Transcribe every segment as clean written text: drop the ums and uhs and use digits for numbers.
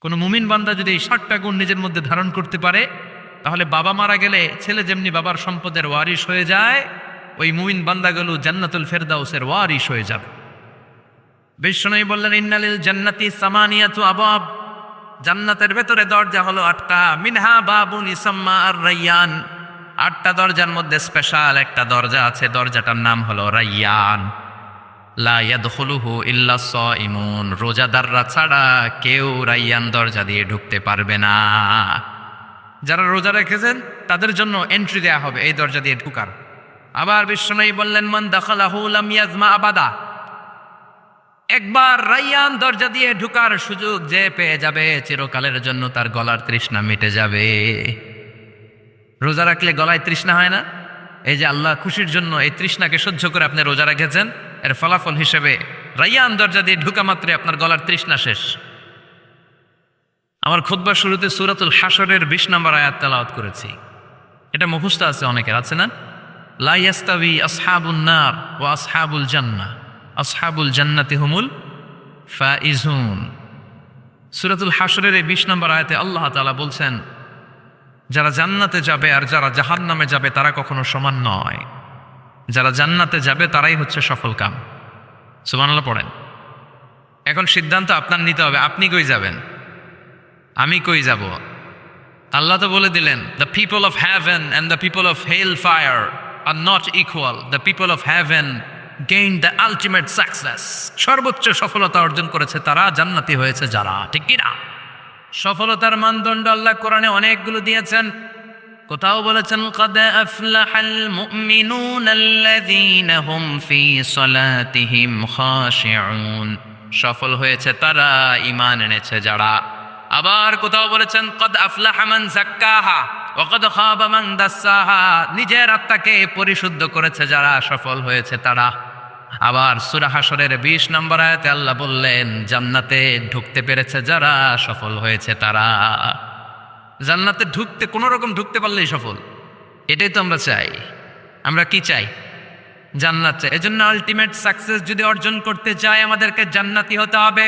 কোনো মুমিন বান্দা যদি এই 60টা গুণ নিজের মধ্যে ধারণ করতে পারে, তাহলে বাবা মারা গেলে ছেলে যেমনি বাবার সম্পদের ওয়ারিশ হয়ে যায়, ওই মুমিন বান্দাগুলো জান্নাতুল ফেরদাউসের ওয়ারিশ হয়ে যাবে। বিষ্ণু বললেন, ইন্নালিল জান্নাতি সামানিয়াতু আবাব, জান্নাতের ভেতরে দরজা হলো 8টা। মিনহা বাবুন ইসাম্মা আর রাইয়ান, 8টা দরজার মধ্যে স্পেশাল একটা দরজা আছে, দরজাটার নাম হলো রাইয়ান। লা ইয়াদখুলুহু ইল্লা সাইমুন, রোজাদাররা ছাড়া কেউ রাইয়ান দরজা দিয়ে ঢুকতে পারবে না। যারা রোজা রেখেছেন তাদের জন্য এন্ট্রি দেয়া হবে এই দরজা দিয়ে ঢুকার। আবার বিষ্ণু বললেন, মান দাখালাহু লাম ইয়াজমা আবাদা, একবার রাইয়ান দরজা দিয়ে ঢুকার সুযোগ যে পেয়ে যাবে, চিরকালের জন্য তার গলার তৃষ্ণা মিটে যাবে। রোজা রাখলে গলায় তৃষ্ণা হয় না? এই যে আল্লাহ খুশির জন্য এই তৃষ্ণাকে সহ্য করে আপনি রোজা রেখেছেন, এর ফলাফল হিসেবে রাইয়ান দরজা দিয়ে ঢুকা মাত্রে আপনার গলার তৃষ্ণা শেষ। আমার খুতবার শুরুতে সূরাতুল হাশরের 20 নম্বর আয়াত তেলাওয়াত করেছি, এটা মুখস্থ আছে অনেকের, আছে না? লা ইয়াস্তাবি আসহাবুন নার ওয়া আসহাবুল জান্নাহ, আসহাবুল জান্নাতি হুমুল ফাইজুন। সূরাতুল হাশরের এই 20 নম্বর আয়াতে আল্লাহ তাআলা বলছেন, যারা জান্নাতে যাবে আর যারা জাহান্নামে যাবে তারা কখনো সমান নয়। যারা জান্নাতে যাবে তারাই হচ্ছে সফল কাম। সুবহানাল্লাহ পড়েন। এখন সিদ্ধান্ত আপনার নিতে হবে, আপনি কই যাবেন, আমি কই যাব। আল্লাহ তো বলে দিলেন, the people of heaven and the people of hell fire are not equal, the people of heaven gain the ultimate success. সর্বোচ্চ সফলতা অর্জন করেছে তারা, জান্নাতি হয়েছে যারা, ঠিক কিনা? সফলতার মানদণ্ড আল্লাহ কোরআনে অনেকগুলো দিয়েছেন। কোথাও বলেছেন, قد أفلح المؤمنون الذين هم في صلاتهم خاشعون, সফল হয়েছে তারা, ঈমান এনেছে যারা। আবার কোথাও বলেছেন, قد أفلح من زكاها وقد خاب من دساها, নিজের আত্মাকে পরিশুদ্ধ করেছে যারা, সফল হয়েছে তারা। আবার সূরা হাশরের 20 নম্বর আয়াতে আল্লাহ বললেন, জান্নাতে ঢুকতে পেরেছে যারা, সফল হয়েছে তারা। জান্নাতে ঢুকতে, কোনো রকম ঢুকতে পারলেই সফল, এটাই তো আমরা চাই। আমরা কি চাই? জান্নাত চাই। এজন্য আলটিমেট সাকসেস যদি অর্জন করতে চাই, আমাদেরকে জান্নাতি হতে হবে,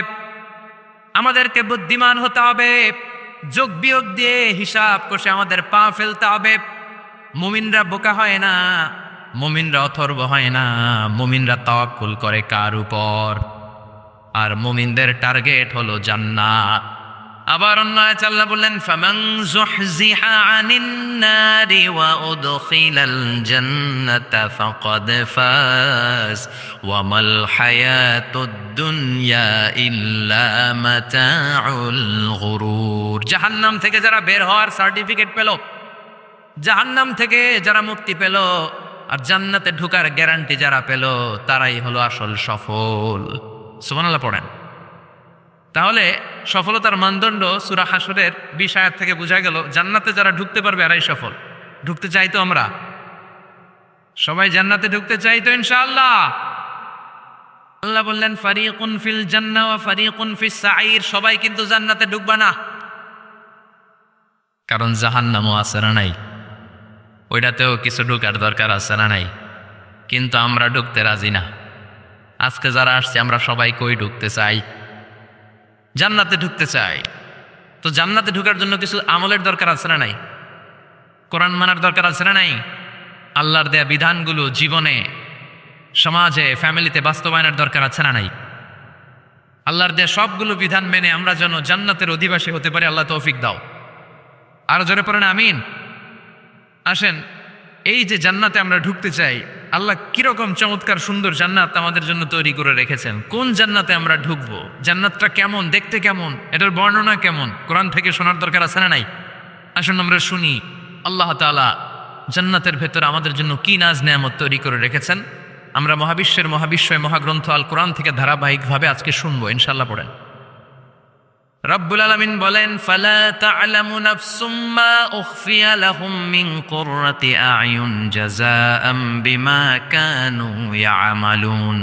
আমাদেরকে বুদ্ধিমান হতে হবে, যোগ বিয়োগ দিয়ে হিসাব কষে আমাদের পা ফেলতে হবে। মুমিনরা বোকা হয় না, মুমিনরা অথর্ব হয় না, মুমিনরা তাওয়াক্কুল করে কার উপর? আর মুমিনদের টার্গেট হলো জান্নাত। আবার অন্য আয়াতে আল্লাহ বললেন, ফামান যুহজিহা আনিন নারি ওয়া উদখিলাল জান্নাতা ফাকাদ ফাজ ওয়া মাল হায়াতুদ দুনিয়া ইল্লা মাতাউল গুরুর। জাহান্নাম থেকে যারা বের হওয়ার সার্টিফিকেট পেল, জাহান্নাম থেকে যারা মুক্তি পেল, আর জান্নাতে ঢোকার গ্যারান্টি যারা পেল, তারাই হলো আসল সফল। সুবহানাল্লাহ পড়েন। তাহলে সফলতার মানদণ্ড সূরা হাশরের 20 আয়াত থেকে বোঝা গেল, জান্নাতে যারা ঢুকতে পারবে এরাই সফল। ঢুকতে চাই তো আমরা সবাই, জান্নাতে ঢুকতে চাই তো ইনশাআল্লাহ। আল্লাহ বললেন, ফারিকুন ফিল জান্নাহ ওয়া ফারিকুন ফিস সাঈর, সবাই কিন্তু জান্নাতে ঢুকবে না, কারণ জাহান্নামও আছে না নাই, ওইটাতেও কিছু ঢুকার দরকার আছে না নাই, কিন্তু আমরা ঢুকতে রাজি না। আজকে যারা আসছে আমরা সবাই কই ঢুকতে চাই? জান্নাতে ঢুকতে চাই। তো জান্নাতে ঢুকার জন্য কিছু আমলের দরকার আছে না নাই? কোরআন মানার দরকার আছে না নাই? আল্লাহর দেয়া বিধানগুলো জীবনে, সমাজে, ফ্যামিলিতে বাস্তবায়নের দরকার আছে না নাই? আল্লাহর দেয়া সবগুলো বিধান মেনে আমরা যেন জান্নাতের অধিবাসী হতে পারি, আল্লাহ তৌফিক দাও। আরো জোরে পড়েন আমিন। আসেন, এই যে জান্নাতে আমরা ঢুকতে চাই, আল্লাহ কিরকম চমৎকার সুন্দর জান্নাত আমাদের জন্য তৈরি করে রেখেছেন। কোন জান্নাতে আমরা ঢুকবো, জান্নাতটা কেমন, দেখতে কেমন, এটার বর্ণনা কেমন, কোরআন থেকে শোনার দরকার আছে না নাই? আসুন আমরা শুনি আল্লাহ তাআলা জান্নাতের ভেতর আমাদের জন্য কি নাজ নেয়ামত তৈরি করে রেখেছেন। আমরা মহাবিশ্বের মহাবিশ্বয় মহাগ্রন্থ আল কোরআন থেকে ধারাবাহিকভাবে আজকে শুনবো ইনশাআল্লাহ। পড়েন। রব্বুল আলামিন বলেন, ফালা তা'লামু নাফসুম মা উখফিয়া লাহুম মিন কুররাতি আ'য়ুন জাযাআম বিমা কানু ইয়া'মালুন।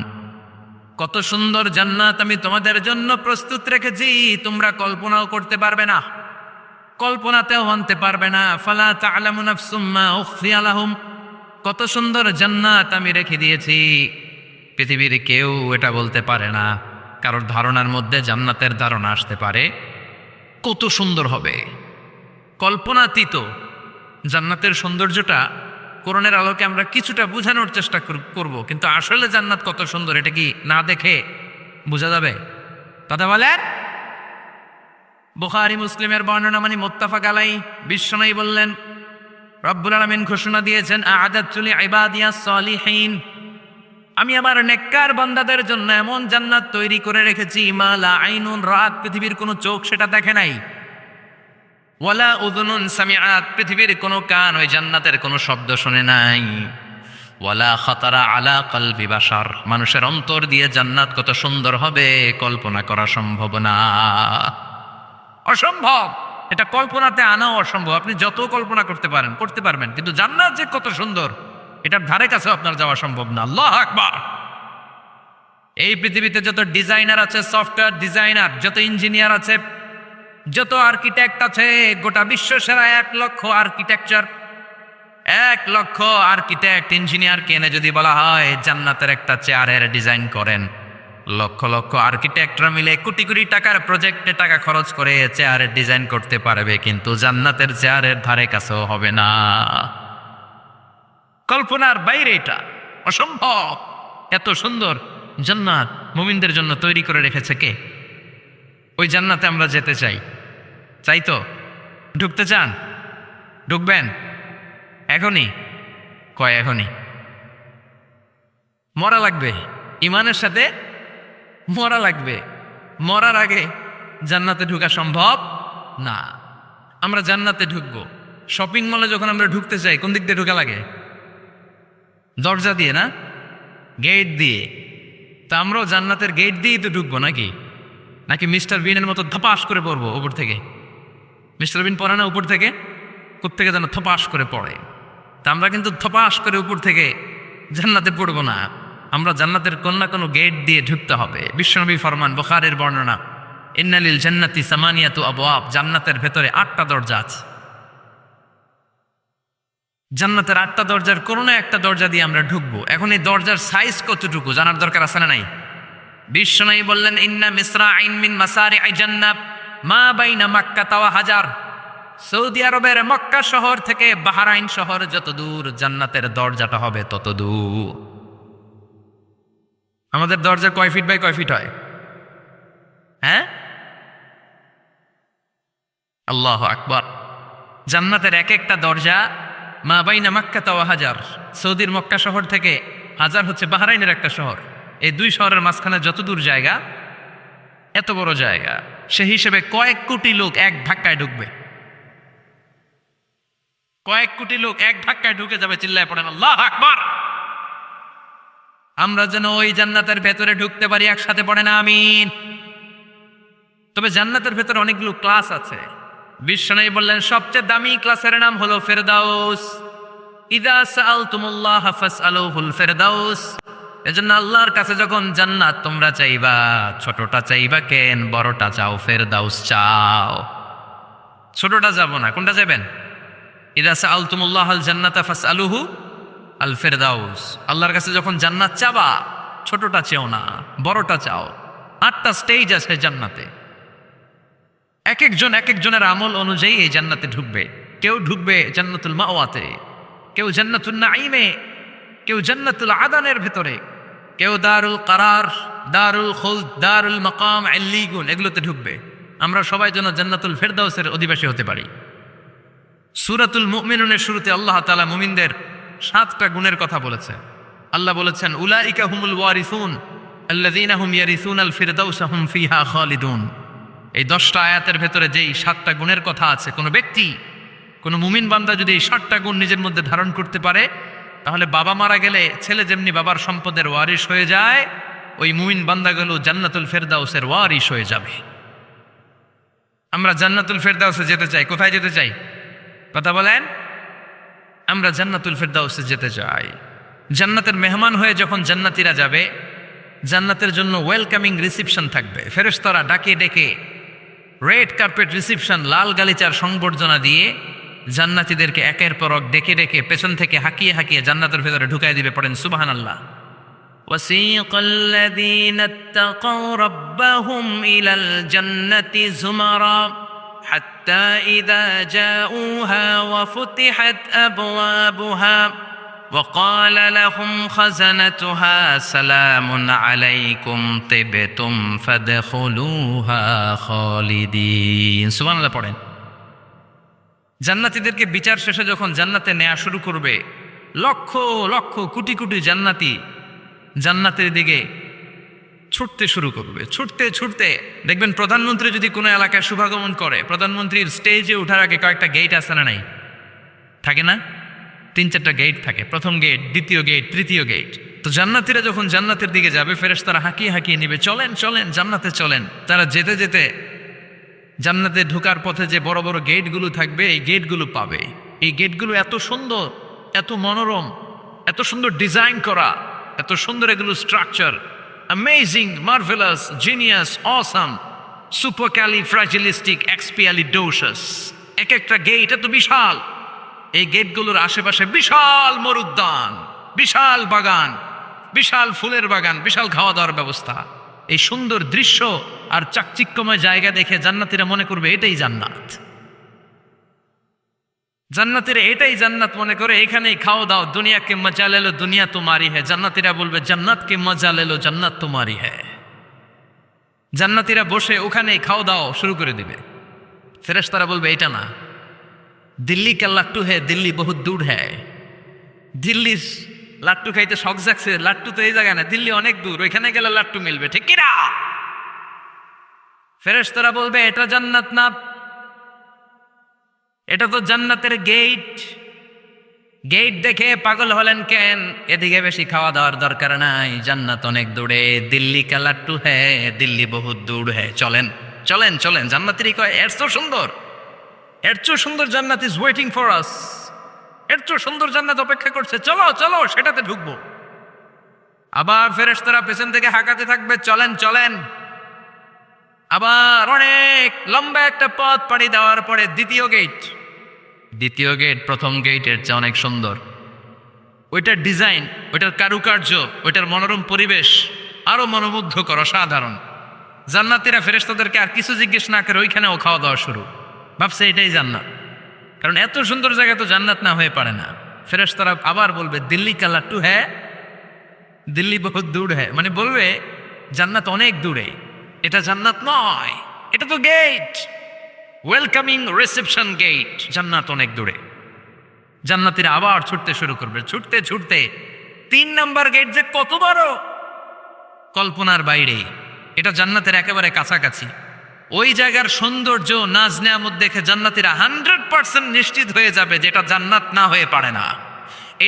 কত সুন্দর জান্নাত আমি তোমাদের জন্য প্রস্তুত রেখেছি, তোমরা কল্পনাও করতে পারবে না, কল্পনাতেও আনতে পারবে না। ফালা তা'লামু নাফসুম মা উখফিয়া লাহুম, কত সুন্দর জান্নাত আমি রেখে দিয়েছি, পৃথিবীর কেউ এটা বলতে পারে না। কারোর ধারণার মধ্যে জান্নাতের ধারণা আসতে পারে, কত সুন্দর হবে, কল্পনাতীত জান্নাতের সৌন্দর্যটা কোরআনের আলোকে আমরা কিছুটা বোঝানোর চেষ্টা করব, কিন্তু আসলে জান্নাত কত সুন্দর এটা কি না দেখে বোঝা যাবে? কথা বলেন। বুখারী মুসলিমের বর্ণনা মানে মুত্তাফাক আলাইহি, বিশ্বনবী বললেন রব্বুল আলামিন ঘোষণা দিয়েছেন আ'আদাতু লিইবাদিয়াস সালিহিন, আমি আমার নেককার বান্দাদের জন্য এমন জান্নাত তৈরি করে রেখেছি মা লা আইনুন রাত, পৃথিবীর কোনো চোখ সেটা দেখে নাই, ওয়ালা উযুনুন সামিআত, পৃথিবীর কোনো কান ওই জান্নাতের কোনো শব্দ শুনে নাই, ওয়ালা খাতারা আলা কলবি বাশার, মানুষের অন্তর দিয়ে জান্নাত কত সুন্দর হবে কল্পনা করা সম্ভব না, অসম্ভব। এটা কল্পনাতে আনাও অসম্ভব। আপনি যত কল্পনা করতে পারবেন, কিন্তু জান্নাত যে কত সুন্দর এটার ধারে কাছে আপনার যাওয়া সম্ভব না। আল্লাহু আকবার। এই পৃথিবীতে যত ডিজাইনার আছে, সফটওয়্যার ডিজাইনার, যত ইঞ্জিনিয়ার আছে, যত আর্কিটেক্ট আছে, গোটা বিশ্ব সেরা 1 লক্ষ আর্কিটেকচার, 1 লক্ষ আর্কিটেক্ট ইঞ্জিনিয়ারকে এনে যদি বলা হয় জান্নাতের একটা চেয়ারের ডিজাইন করেন, লক্ষ লক্ষ আর্কিটেক্টরা মিলে কোটি কোটি টাকার প্রজেক্টে টাকা খরচ করে চেয়ারের ডিজাইন করতে পারবে, কিন্তু জান্নাতের চেয়ারের ধারে কাছেও হবে না। কল্পনার বাইরে, এটা অসম্ভব। এত সুন্দর জান্নাত মুমিনদের জন্য তৈরি করে রেখেছে কে? ওই জান্নাতে আমরা যেতে চাই, চাই তো? ঢুকতে চান? ঢুকবেন এখনই? কয় এখনই? মরা লাগবে, ইমানের সাথে মরা লাগবে। মরার আগে জান্নাতে ঢুকা সম্ভব না। আমরা জান্নাতে ঢুকবো, শপিং মলে যখন আমরা ঢুকতে চাই কোন দিক দিয়ে ঢুকা লাগে? দরজা দিয়ে না, গেট দিয়ে। তা আমরাও জান্নাতের গেট দিয়েই তো ঢুকবো নাকি? নাকি মিস্টার বিনের মতো ধপাস করে পড়বো উপর থেকে? মিস্টার বিন পড়ে না উপর থেকে? কোত্থেকে যেন থপাস করে পড়ে। তা আমরা কিন্তু থপাস করে উপর থেকে জান্নাতে পড়বো না, আমরা জান্নাতের কোন না কোনো গেট দিয়ে ঢুকতে হবে। বিশ্বনবী ফরমান, বুখারীর বর্ণনা, ইন্নালিল জান্নাতি সামানিয়াতু আবওয়াব, জান্নাতের ভেতরে 8টা দরজা আছে। জান্নাতের 8টা দরজার কোনো না একটা দরজা দিয়ে আমরা ঢুকবো। এখন এই দরজার সাইজ কতটুকু জানার দরকার আছে না নাই? বিশ্বনবী বললেন ইন্না মিসরাইন মিন মাসারিআ জান্নাত মা বাইনা মাক্কা ওয়া হাজার, সৌদি আরবের মক্কা শহর থেকে বাহরাইন শহর যত দূর, জান্নাতের দরজাটা হবে তত দূর। আমাদের দরজা কয় ফিট বাই কয় ফিট হয়? হ্যাঁ, আল্লাহু আকবার। জান্নাতের এক একটা দরজা মা বাইনা মাক্কা ওয়া হাজার, সৌদির মক্কা শহর থেকে হাজার হচ্ছে বাহরাইনের একটা শহর, এই 2 শহরের মাঝখানে যত দূর জায়গা, এত বড় জায়গা, সেই হিসেবে কয়েক কোটি লোক এক ধাক্কায় ঢুকবে। কয়েক কোটি লোক এক ধাক্কায় ঢুকে যাবে। চিল্লায় পড়েন আল্লাহু আকবার। আমরা যেন ওই জান্নাতের ভেতরে ঢুকতে পারি, একসাথে পড়েন আমিন। তবে জান্নাতের ভেতরে অনেকগুলো ক্লাস আছে। বিশ্বনবী বললেন সবচেয়ে দামি ক্লাসের নাম হলো ফেরদাউস। ইযা সাআলতুমুল্লাহ ফাসআলুহুল ফেরদাউস। এজন্য আল্লাহর কাছে যখন জান্নাত তোমরা চাইবা, ছোটটা চাইবা কেন, বড়টা চাও, ফেরদাউস চাও। ছোটটা যাব না, কোনটা যাবেন? ইযা সাআলতুমুল্লাহাল জান্নাতা ফাসআলুহু আল ফেরদাউস। আল্লাহর কাছে যখন জান্নাত চাবা, ছোটটা চেও না, বড়টা চাও। 8টা স্টেজ আছে জান্নাতে, এক একজনের আমল অনুযায়ী এই জান্নাতে ঢুকবে। কেউ ঢুকবে জান্নাতুল মাওয়াতে, কেউ জান্নাতুল নাঈমে, কেউ জান্নাতুল আদানের ভেতরে, কেউ দারুল কারার, দারুল খুলদ, দারুল মাকাম, আল্লিগুন, এগুলোতে ঢুকবে। আমরা সবাই যেন জান্নাতুল ফেরদাউসের অধিবাসী হতে পারি। সূরাতুল মুমিনুনের শুরুতে আল্লাহ তাআলা মুমিনদের 7টা গুণের কথা বলেছে। আল্লাহ বলেছেন উলাইকা হুমুল ওয়ারিসুন আল্লাযীনা হুম ইয়ারিসুনাল ফিরদাউসা হুম ফিহা খালিদুন। এই 10টা আয়াতের ভেতরে যেই 7টা গুণের কথা আছে, কোনো ব্যক্তি, কোনো মুমিন বান্দা যদি এই 7টা গুণ নিজের মধ্যে ধারণ করতে পারে, তাহলে বাবা মারা গেলে ছেলে যেমনি বাবার সম্পদের ওয়ারিশ হয়ে যায়, ওই মুমিন বান্দাগুলো জান্নাতুল ফেরদাউসের ওয়ারিশ হয়ে যাবে। আমরা জান্নাতুল ফেরদাউসে যেতে চাই। কোথায় যেতে চাই? কথা বলেন। আমরা জান্নাতুল ফেরদাউসে যেতে চাই। জান্নাতের মেহমান হয়ে যখন জান্নাতীরা যাবে, জান্নাতের জন্য ওয়েলকামিং রিসিপশন থাকবে। ফেরেশতারা ডাকে ডেকে রেড কার্পেট রিসিপশন, লাল গালিচার সংবর্ধনা দিয়ে জান্নাতীদেরকে একের পর এক ডেকে ডেকে পেছন থেকে হাঁকিয়ে হাঁকিয়ে জান্নাতের ভেতরে ঢুকাই দিবে। পড়েন সুবহানাল্লাহ। ওয়াসীকাল লাযীনা ইত্তাকাউ রাব্বাহুম ইলাল জান্নাতি যুমারা حتى إذا جاءوها وفتحت أبوابها وقال لهم خزنتها سلام عليكم طبتم فادخلوها خالدين সুবহানাল্লাহ পড়েন। জান্নাতীদেরকে বিচার শেষে যখন জান্নাতে নেওয়া শুরু করবে, লক্ষ লক্ষ কোটি কোটি জান্নাতি জান্নাতের দিকে ছুটতে শুরু করবে। ছুটতে ছুটতে দেখবেন প্রধানমন্ত্রী যদি কোনো এলাকায় শুভাগমন করে, প্রধানমন্ত্রীর স্টেজে ওঠার আগে কয়েকটা গেট আছে না নাই? থাকে না? 3-4টা গেট থাকে। প্রথম গেট, দ্বিতীয় গেট, তৃতীয় গেট। তো জান্নাতীরা যখন জান্নাতের দিকে যাবে, ফেরেশতারা হাঁকিয়ে হাঁকিয়ে নিবে, চলেন চলেন জান্নাতে চলেন। তারা যেতে যেতে জান্নাতে ঢোকার পথে যে বড় বড় গেটগুলো থাকবে, এই গেটগুলো পাবে। এই গেটগুলো এত সুন্দর, এত মনোরম, এত সুন্দর ডিজাইন করা, এত সুন্দর এগুলো structure, amazing, marvellous, genius, awesome, supercalifragilisticexpialidocious. এক একটা গেট এত বিশাল। এই গেটগুলোর আশেপাশে বিশাল মরুদ্যান, বিশাল বাগান, বিশাল ফুলের বাগান, বিশাল খাওয়া দাওয়ার ব্যবস্থা। এই সুন্দর দৃশ্য আর চাকচিক্যময় জায়গা দেখে জান্নাতীরা মনে করবে এটাই জান্নাত। জান্নাতীরা এটাই জান্নাত মনে করে এখানেই খাওয়া দাও। দুনিয়া কে মজা লে লো, দুনিয়া তোমারি হ্যায়। জান্নাতীরা বলবে জান্নাত কে মজা লে লো, জান্নাত তোমারি হ্যায়। জান্নাতীরা বসে ওখানেই খাওয়া দাও শুরু করে দিবে। ফেরেশতারা বলবে এটা না, দিল্লি কা লাট্টু হ্যায়, দিল্লি বহুত দূর হ্যায়। দিল্লির লাট্টু খাইতে শখ জাগছে, লাট্টু তো এই জায়গায় না, দিল্লি অনেক দূর, ওইখানে গেলে লাট্টু মিলবে, ঠিক কিনা? ফেরেশতারা বলবে এটা জান্নাত না, এটা তো জান্নাতের গেট। গেট দেখে পাগল হলেন কেন? এদিকে বেশি খাওয়া দাওয়ার দরকার নাই, জান্নাত অনেক দূরে। দিল্লি কা লাট্টু হ্যায়, দিল্লি বহুত দূর হ্যায়। চলেন চলেন চলেন। জান্নাতেরই কয় এর তো সুন্দর, এর চেয়ে সুন্দর জান্নাত ইজ ওয়েটিং ফর আস। এর চেয়ে সুন্দর জান্নাত অপেক্ষা করছে, চলো চলো সেটাতে ঢুকবো। আবার ফেরেশতারা পেছন থেকে হাঁকাতে থাকবে, চলেন চলেন। আবার অনেক লম্বা একটা পথ পাড়ি দেওয়ার পরে দ্বিতীয় গেট। দ্বিতীয় গেট প্রথম গেটের চেয়ে অনেক সুন্দর। ওইটার ডিজাইন, ওইটার কারুকার্য, ওইটার মনোরম পরিবেশ আরো মনোমুগ্ধকর, অসাধারণ। জান্নাতীরা ফেরেশতাদেরকে আর কিছু জিজ্ঞেস না করে ওইখানেও খাওয়া দাওয়া শুরু। ভাবছে এটাই জান্নাত, কারণ এত সুন্দর জায়গা তো জান্নাত না হয়ে পারে না। ফেরেশতারা আবার বলবে দিল্লি কা লাট্টু হ্যায়, দিল্লি বহুত দূর হ্যায়। মানে বলবে জান্নাত অনেক দূরে, এটা জান্নাত নয়, এটা তো গেট, ওয়েলকামিং রিসেপশন গেট। জান্নাত অনেক দূরে। জান্নাতীরা আবার ছুটতে শুরু করবে। ছুটতে ছুটতে 3 নাম্বার গেট যে কত বড়, কল্পনার বাইরে। এটা জান্নাতের একেবারে কাছাকাছি। ওই জায়গার সৌন্দর্য, নাজ নেয়ামত দেখে জান্নাতীরা 100% নিশ্চিত হয়ে যাবে যে এটা জান্নাত না হয়ে পারে না।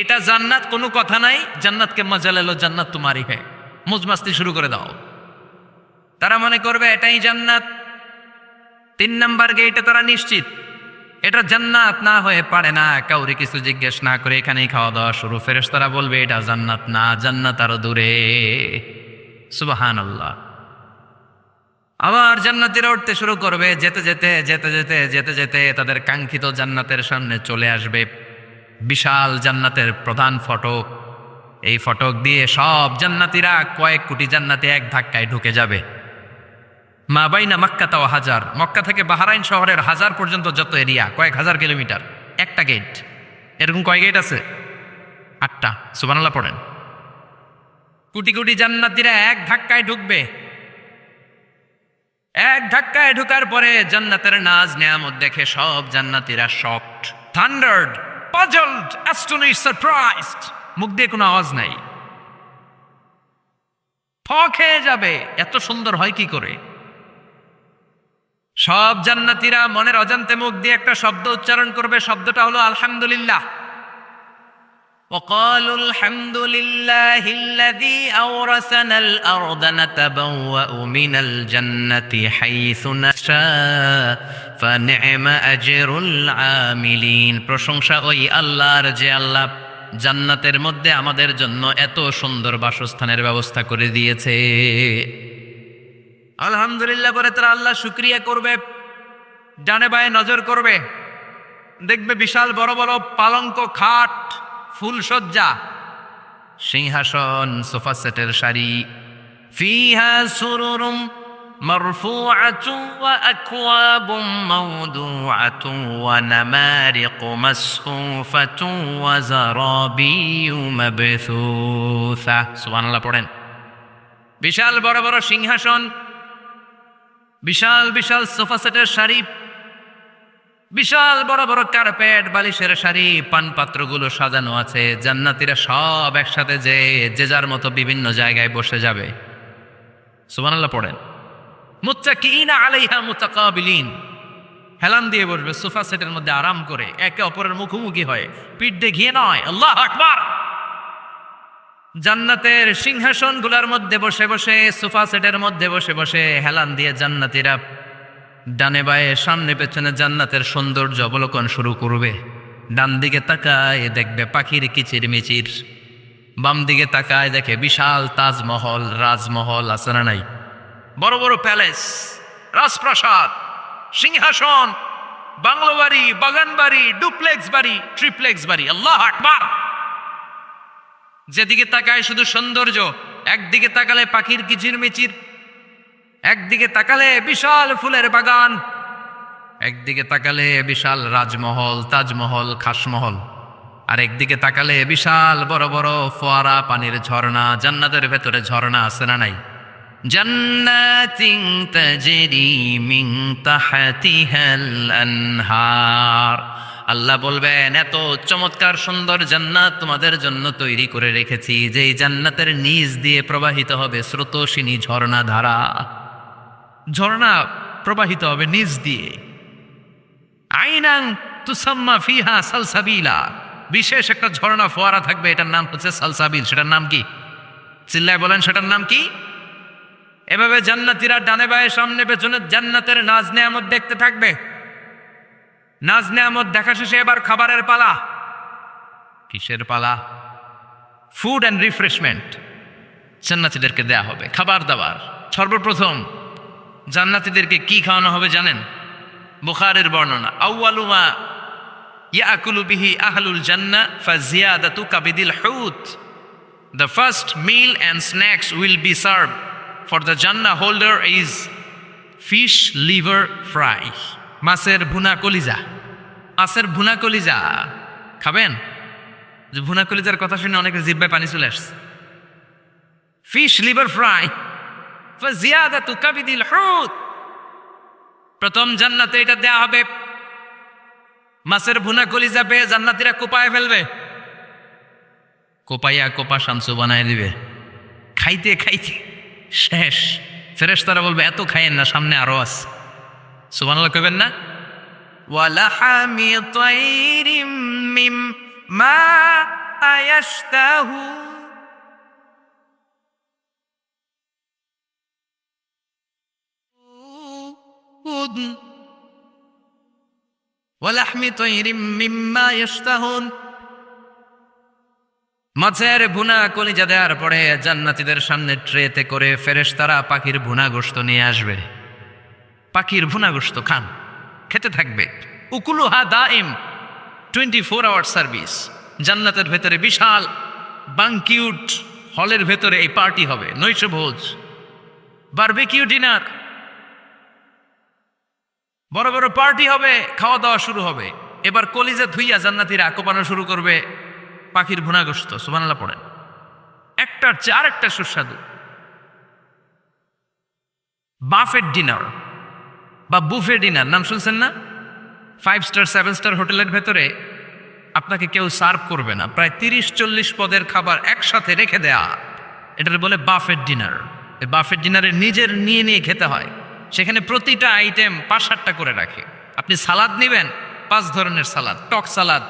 এটা জান্নাত, কোনো কথা নাই। জান্নাতকে মজা লেলো, জান্নাত তোমারই হ্যায়। মুজমাস্তি শুরু করে দাও। তারা মনে করবে এটাই জান্নাত। 3 নাম্বার গেটে তারা নিশ্চিত এটা জান্নাত না হয়ে পারে না। কাউরে কিছু জিজ্ঞেস না করে এখানেই খাওয়া দাওয়া শুরু। ফেরেশতারা বলবে এটা জান্নাত না, জান্নাত আরো দূরে। সুবহানাল্লাহ। আবার জান্নাতীরা উঠতে শুরু করবে। যেতে যেতে যেতে যেতে যেতে যেতে তাদের কাঙ্ক্ষিত জান্নাতের সামনে চলে আসবে। বিশাল জান্নাতের প্রধান ফটক। এই ফটক দিয়ে সব জান্নাতীরা, কয়েক কোটি জান্নাতি এক ধাক্কায় ঢুকে যাবে। মা বাইনা মক্কা তাও হাজার, মক্কা থেকে বাহরাইন শহরের 1000 পর্যন্ত যত এরিয়া, কয়েক হাজার কিলোমিটার, একটা গেট। এরকম কয় গেট আছে? 8টা। সুবহানাল্লাহ পড়েন। কোটি কোটি জান্নাতীরা এক ধাক্কায় ঢুকবে। এক ধাক্কায় ঢুকার পরে জান্নাতের নাজ নেয়ামত দেখে সব জান্নাতীরা শকড, থান্ডার্ড, পাজলড, অ্যাস্টনিশড, সারপ্রাইজড। মুখ দিয়ে কোনো আওয়াজ নাই, ফ খেয়ে যাবে। এত সুন্দর হয় কি করে? সব জান্নাতীরা মনের অজান্তে মুখ দিয়ে একটা শব্দ উচ্চারণ করবে। শব্দটা হলো আলহামদুলিল্লাহ। وقالوا الحمد لله الذي أورثنا الأرض نتبوأ من الجنة حيث نشاء فنعم أجر العاملين। প্রশংসা ওই আল্লাহর, যে আল্লাহ জান্নাতের মধ্যে আমাদের জন্য এত সুন্দর বাসস্থানের ব্যবস্থা করে দিয়েছে। আলহামদুলিল্লাহ বলে তারা আল্লাহ শুকরিয়া করবে। ডানে বায়ে নজর করবে, দেখবে বিশাল বড় বড় পালঙ্ক, খাট, ফুলসজ্জা, সিংহাসন, সোফা সেটের সারি। ফিহা সুরুরুম مرفوعة وأكواب موضوعة ونمارق مصفوفة وزرابي مبثوثة سبحان الله পড়েন বিশাল বড় বড় সিংহাসন বিশাল বিশাল সোফা সেটের সারি বিশাল বড় বড় কার্পেট বালিশের সারি পানপাত্রগুলো সাজানো আছে জান্নাতীরা সব একসাথে যে যার মতো বিভিন্ন জায়গায় বসে যাবে সুবহানাল্লাহ পড়েন মুত্তাকিইনা আলাইহা মুতাকাবিলিন হেলান দিয়ে বসবে সোফা সেটের মধ্যে আরাম করে একে অপরের মুখোমুখি হয়ে পিঠ দেখিয়ে নয় আল্লাহু আকবার জান্নাতের সিংহাসনগুলোর মধ্যে বসে বসে সোফা সেটের মধ্যে বসে বসে হেলান দিয়ে জান্নাতীরা ডানে বায়ে সামনে পেছনে জান্নাতের সৌন্দর্য অবলোকন শুরু করবে ডান দিকে তাকায় দেখবে পাখির কিচিরমিচির বাম দিকে তাকায় দেখে বিশাল তাজমহল রাজমহল আছে না নাই বড় বড় প্যালেস রাজপ্রাসাদ সিংহাসন বাংলো বাড়ি বাগান বাড়ি ডুপ্লেক্স বাড়ি ট্রিপ্লেক্স বাড়ি আল্লাহু আকবার যেদিকে তাকায় শুধু সৌন্দর্য একদিকে তাকালে পাখির কিচিরমিচির একদিকে তাকালে বিশাল ফুলের বাগান একদিকে তাকালে বিশাল রাজমহল তাজমহল খাসমহল আর একদিকে তাকালে বিশাল বড় বড় ফোয়ারা পানির ঝর্ণা জান্নাতের ভেতরে ঝর্ণা আছে না নাই জান্নাতিন তাজরি মিন তাহতিহাল আনহার আল্লাহ বলবেন এত চমৎকার সুন্দর জান্নাত তোমাদের জন্য তৈরি করে রেখেছি যেই জান্নাতের নিচ দিয়ে প্রবাহিত হবে স্রোতস্বিনী ঝর্ণা ধারা ঝর্ণা প্রবাহিত হবে নিচ দিয়ে আইনাং তুসাম্মা ফিহা সালসাবিলা বিশেষ একটা ঝর্ণা ফোয়ারা থাকবে এটার নাম হচ্ছে সালসাবিল সেটার নাম কি চিল্লায় বলেন সেটার নাম কি এভাবে জান্নাতীরা ডানে বায়ে সামনে পেছনে জান্নাতের নাজ নেয়ামত দেখতে থাকবে নাজ নেয়ামত দেখা শেষে এবার খাবারের পালা কিসের পালা ফুড অ্যান্ড রিফ্রেশমেন্ট জান্নাতীদেরকে দেয়া হবে খাবার দাবার সর্বপ্রথম জান্নাতীদেরকে কি খাওয়ানো হবে জানেন বুখারীর বর্ণনা আউয়ালু মা ইয়াকুলু বিহি আহলুল জান্নাহ ফাজিয়াদাতু কাবিদিল হুত the first meal and snacks will be served for the jannah holder is fish liver fry মাছের ভুনা কলিজা মাছের ভুনা কলিজা খাবেন যে ভুনা কলিজার কথা শুনে অনেকের জিহ্বায় পানি চলে আসছে ফিশ লিভার ফ্রাই ফাজিয়াদাতু কাবিদিল হুত প্রথম জান্নাতে এটা দেয়া হবে মাছের ভুনা কলিজা পেয়ে জান্নাতীরা কোপায় ফেলবে কোপাইয়া কোপা শামসু বানায় দিবে খাইতে খাইতে শেষ ফেরেশতারা বলবে এত খাইয়েন না সামনে আরো আছে সুবহানাল্লাহ কইবেন না ওয়ালাহামি তাইরিম মিম্মা আয়াশতাহু ওয়ালাহমি তাইরিম মিম্মা ইয়াশতাহুন মাছের ভুনা কলিজা দেওয়ার পরে জান্নাতীদের সামনে ট্রেতে করে ফেরেশতারা পাখির ভুনা গোশত নিয়ে আসবে পাখির ভুনা গোশত খান খেতে থাকবে উকুলুহা দাইম 24 আওয়ার সার্ভিস জান্নাতের ভেতরে বিশাল বানকিউট হলের ভেতরে এই পার্টি হবে নৈশভোজ বারবিকিউ ডিনার বড় বড় পার্টি হবে খাওয়া দাওয়া শুরু হবে এবার কলিজা ধুইয়া জান্নাতীরা কোপানো শুরু করবে পাখির ভুনা গোশত সুবহানাল্লাহ পড়েন একটার চেয়ে আরেকটা সুস্বাদু বাফেট ডিনার বা বুফে ডিনার নাম শুনছেন না 5 স্টার 7 স্টার হোটেলের ভেতরে আপনাকে কেউ সার্ভ করবে না প্রায় 30-40 পদের খাবার একসাথে রেখে দেয়া এটার বলে বাফেট ডিনার এই বাফেট ডিনারে নিজের নিয়ে নিয়ে খেতে হয় সেখানে প্রতিটা আইটেম 5-7টা করে রাখে আপনি সালাদ নেবেন 5 ধরনের সালাদ টক সালাদ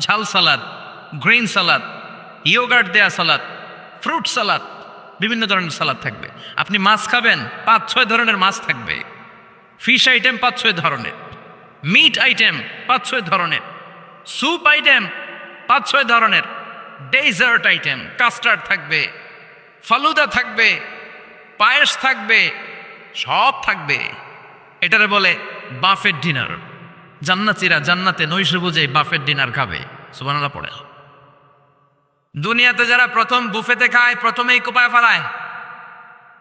ঝাল সালাদ গ্রিন সালাদ ইয়োগার্ট দেয়া সালাদ ফ্রুট সালাদ বিভিন্ন ধরনের সালাদ থাকবে আপনি মাছ খাবেন 5-6 ধরনের মাছ থাকবে ফিশ আইটেম 5-6 ধরনের মিট আইটেম 5-6 ধরনের স্যুপ আইটেম 5-6 ধরনের ডেজার্ট আইটেম কাস্টার্ড থাকবে ফালুদা থাকবে পায়েস থাকবে সব থাকবে এটারে বলে বাফেট ডিনার জান্নাতীরা জান্নাতে নৈশভোজে বাফেট ডিনার খাবে সুবহানাল্লাহ পড়ে দুনিয়াতে যারা প্রথম বুফেতে খায় প্রথমেই কোপায় ফেলায়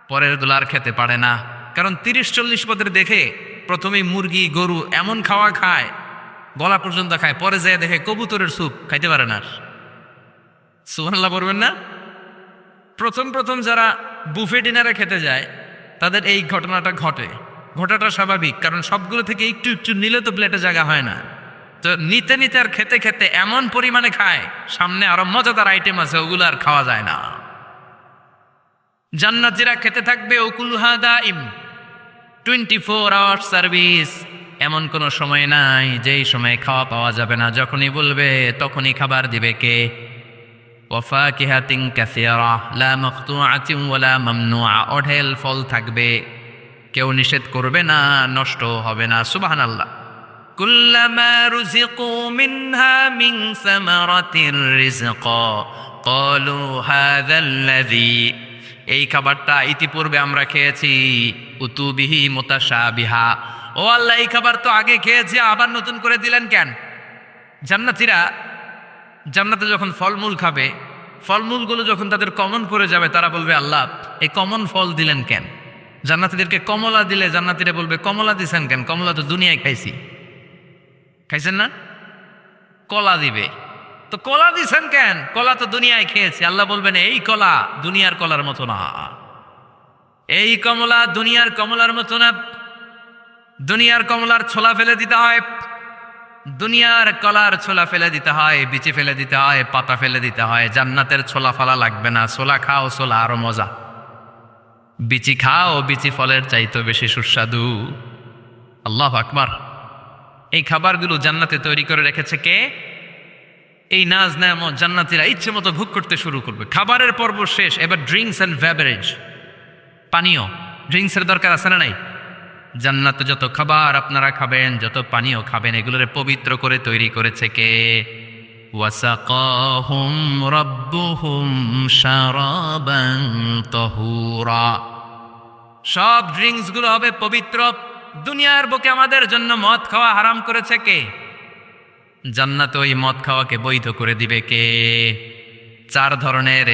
পরের গুলো আর খেতে পারে না কারণ 30-40 পদের দেখে প্রথমেই মুরগি গরু এমন খাওয়া খায়, গলা পর্যন্ত খায়, পরে যায় দেখে কবুতরের স্যুপ খাইতে পারে না। সুবহানাল্লাহ বলবেন না? প্রথম প্রথম যারা বুফে ডিনারে খেতে যায় তাদের এই ঘটনাটা ঘটাটা স্বাভাবিক, কারণ সবগুলো থেকে একটু একটু নিলে তো প্লেটে জায়গা হয় না। তো নিতে নিতে আর খেতে খেতে এমন পরিমাণে খায়, সামনে আরো মজাদার আইটেম আছে, ওগুলো আর খাওয়া যায় না। জান্নাতীরা খেতে থাকবে উকুলহা দাইম, 24 আওয়ার সার্ভিস। এমন কোনো সময় নাই যেই সময় খাওয়া পাওয়া যাবে না, যখনই বলবে তখনই খাবার দিবে কে? ওয়াফাকিহাতিন কাসীরা লা মাকতুআতিন ওয়ালা মামনুআ, অঢেল ফল থাকবে, কেউ নিষেধ করবে না, নষ্ট হবে না। সুবহানাল্লাহ। কুল্লামা রুজিকু মিনহা মিন সামারাতির রিজকা ক্বালু হাযাল্লাযী, এই খাবারটা ইতিপূর্বে আমরা খেয়েছি, উতুবিহি মুতাশাবিহা, ও আল্লাহ এই খাবার তো আগে খেয়েছি, আবার নতুন করে দিলেন কেন? জান্নাতীরা জান্নাতে যখন ফলমূল খাবে, ফলমূলগুলো যখন তাদের কমন পড়ে যাবে, তারা বলবে আল্লাহ এই কমন ফল দিলেন কেন? জান্নাতীদেরকে কমলা দিলে জান্নাতীরা বলবে কমলা দিছেন কেন? কমলা তো দুনিয়ায় খাইছি। খাইছেন না? কলা দিবে, তো কলা দিছেন কেন? কলা তো দুনিয়ায় খেয়েছি। আল্লাহ বলবেন এই কলা দুনিয়ার কলার মতো না, এই কমলা দুনিয়ার কমলার মতো না। দুনিয়ার কমলার ছোলা ফেলে দিতে হয়, দুনিয়ার কলার ছোলা ফেলে দিতে হয়, বিচি ফেলে দিতে হয়, পাতা ফেলে দিতে হয়। জান্নাতের ছোলা ফালা লাগবে না, ছোলা খাও, ছোলা আরো মজা। বিচি খাও, বিচি ফলের চাইতে বেশি সুস্বাদু। আল্লাহু আকবার। এই খাবারগুলো জান্নাতে তৈরি করে রেখেছে কে? এই নাজ নেয়ামত জান্নাতীরা ইচ্ছে মতো ভোগ করতে শুরু করবে। খাবারের পর্ব শেষ, এবার ড্রিঙ্কস অ্যান্ড বেভারেজ, পানীয়। ড্রিঙ্কসের দরকার আছে না নাই? জান্নাতে যত খাবার আপনারা খাবেন, যত পানীয় খাবেন, এগুলোরে পবিত্র করে তৈরি করেছে কে? ওয়াসাকাহুম রাব্বুহুম শারাবান তাহুরা। সব ড্রিঙ্কস গুলো হবে পবিত্র। দুনিয়ার বুকে আমাদের জন্য মদ খাওয়া হারাম করেছে কে? জান্নাতে ওই মদ খাওয়াকে বৈধ করে দিবে কে? 4 ধরনের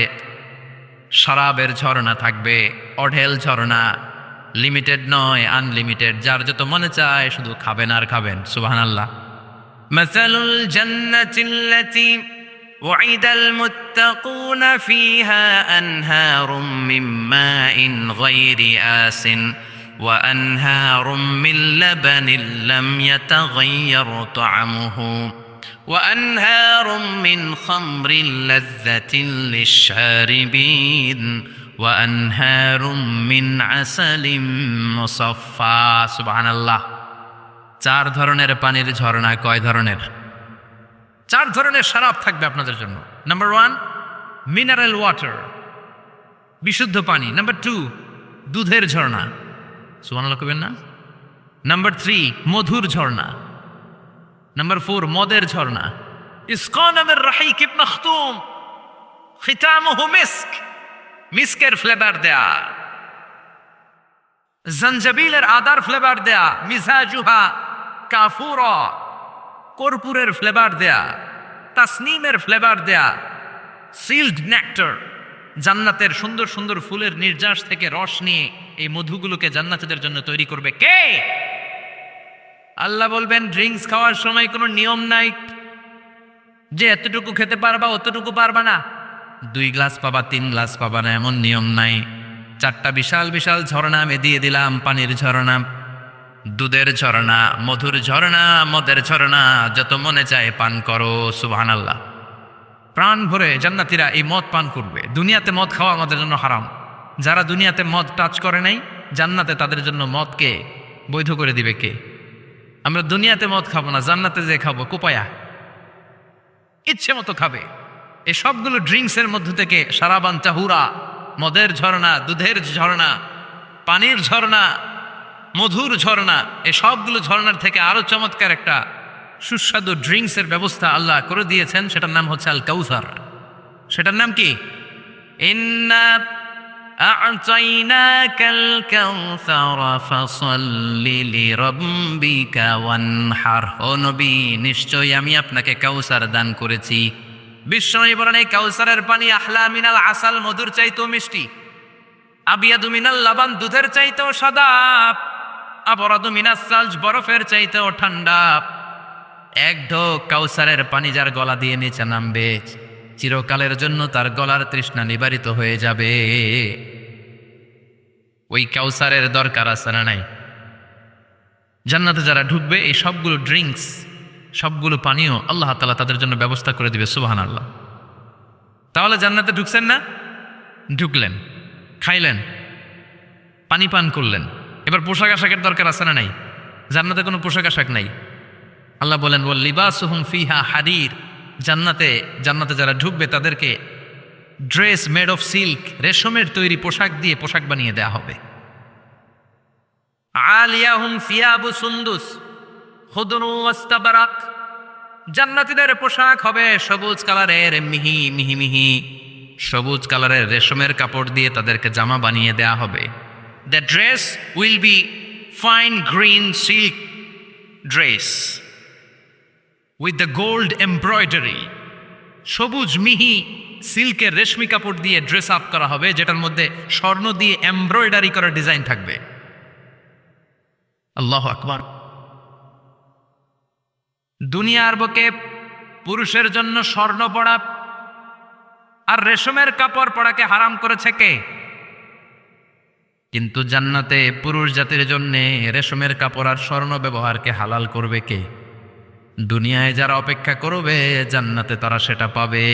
শরাবের ঝর্ণা থাকবে, অঢেল ঝর্ণা, লিমিটেড নয়, আনলিমিটেড। যার যত মনে চায় শুধু খাবেন আর খাবেন। সুবহানাল্লাহ। মাসালুল জান্নাতিল্লাতী ওয়াইদাল মুত্তাকুনা ফিহা আনহারুম মিন মাইন গায়রি আসিন ওয়া আনহারুম মিন লাবানিন লাম ইয়াতাগায়্যার তা'আমুহু ওয়া আনহারুম মিন খামরিন লাযযাতিন লিশ-শারিবিন ওয়া আনহারুম মিন আসালিম মুসাফফা। সুবহানাল্লাহ। 4 ধরনের পানির ঝর্ণা। কয় ধরনের? 4 ধরনের শরাব থাকবে আপনাদের জন্য। নাম্বার 1 মিনারেল ওয়াটার, বিশুদ্ধ পানি। নাম্বার 2 দুধের ঝর্ণা। সুবহানাল্লাহ কইবেন না? নাম্বার 3 মধুর ঝর্ণা। নাম্বার 4 মদের ঝর্ণা। ইসকানা মির রাহিক মাখতুম খিতামুহু মিস্ক, মিস্কের ফ্লেভার দেয়া, জঞ্জাবিলের আদার ফ্লেভার দেয়া, মিজাজুহা কাফুরা, কর্পূরের ফ্লেভার দেয়া, তাসনিমের ফ্লেভার দেয়া, সিল্ড নেক্টার। জান্নাতের সুন্দর সুন্দর ফুলের নির্যাস থেকে রস নিয়ে এই মধুগুলোকে জান্নাতীদের জন্য তৈরি করবে কে? আল্লাহ বলবেন ড্রিঙ্কস খাওয়ার সময় কোনো নিয়ম নাই যে এতটুকু খেতে পারবা অতটুকু পারবা না, 2 গ্লাস পাবা 3 গ্লাস পাবা না, এমন নিয়ম নাই। 4টা বিশাল বিশাল ঝর্ণা আমি দিয়ে দিলাম। পানির ঝর্ণা, দুধের ঝর্ণা, মধুর ঝর্ণা, মদের ঝর্ণা, যত মনে চায় পান করো। সুবহানাল্লাহ। প্রাণ ভরে জান্নাতীরা এই মদ পান করবে। দুনিয়াতে মদ খাওয়া আমাদের জন্য হারাম। যারা দুনিয়াতে মদ টাচ করে নাই, জান্নাতে তাদের জন্য মদকে বৈধ করে দিবে কে? আমরা দুনিয়াতে মদ খাবো না, জান্নাতে যে খাবো কোপায়া, ইচ্ছে মতো খাবে। এই সবগুলো ড্রিঙ্কসের মধ্য থেকে শারাবান তাহুরা, মদের ঝর্ণা, দুধের ঝর্ণা, পানির ঝর্ণা, মধুর ঝর্ণা, এই সবগুলো ঝর্ণার থেকে আরো চমৎকার একটা সুস্বাদু ড্রিঙ্কসের ব্যবস্থা আল্লাহ করে দিয়েছেন। সেটার নাম হচ্ছে আল কাউসার। সেটার নাম কি? ইন্না আ'তাইনাকাল কাউসার ফাসাল্লি লিরাব্বিকা ওয়ানহার। ও নবী, নিশ্চয়ই আমি আপনাকে কাউসার দান করেছি। বিশ্বনবী বলেন এই কাউসারের পানি আহলা মিনাল আসাল, মধুর চাইতেও মিষ্টি। আবিয়াদু মিনাল লাবান, দুধের চাইতেও সাদা। আবরাদু মিনাস সালজ, বরফের চাইতেও ঠান্ডা। এক ঢোক কাউসারের পানি যার গলা দিয়ে নিচে নামবে, চিরকালের জন্য তার গলার তৃষ্ণা নিবারিত হয়ে যাবে। ওই কাউসারের দরকার আছে না নাই? জান্নাতে যারা ঢুকবে এই সবগুলো ড্রিঙ্কস, সবগুলো পানীয় আল্লাহ তাআলা তাদের জন্য ব্যবস্থা করে দিবে। সুবহানাল্লাহ। তাহলে জান্নাতে ঢুকছেন না? ঢুকলেন, খাইলেন, পানি পান করলেন, এবার পোশাক আশাকের দরকার আছে না নাই? জান্নাতে কোনো পোশাক আশাক নাই। আল্লাহ বলেন ওয়াল লিবাসুহুম ফিহা হারির, জান্নাতে যারা ঢুকবে তাদেরকে ড্রেস মেড অফ সিল্ক, রেশমের তৈরি পোশাক দিয়ে পোশাক বানিয়ে দেয়া হবে। আলিয়াহুম সিয়াবু সুন্দুস খুদরু ওয়াস্তাবরাক, জান্নাতীদের পোশাক হবে সবুজ কালারের, মিহি মিহি মিহি সবুজ কালারের রেশমের কাপড় দিয়ে তাদেরকে জামা বানিয়ে দেয়া হবে। The dress will be fine green silk dress with the gold embroidery, সবুজ মিহি সিল্কের রেশমি কাপড় দিয়ে ড্রেস আপ করা হবে, যেটার মধ্যে স্বর্ণ দিয়ে এমব্রয়ডারি করা ডিজাইন থাকবে। আল্লাহু আকবার। দুনিয়ার বুকে পুরুষের জন্য স্বর্ণ পরা আর রেশমের কাপড় পরাকে হারাম করেছে কে? কিন্তু জান্নাতে পুরুষ জাতির জন্য রেশমের কাপড় আর স্বর্ণ ব্যবহারকে হালাল করবে কে? দুনিয়ায় যারা অপেক্ষা করবে জান্নাতে তারা সেটা পাবে।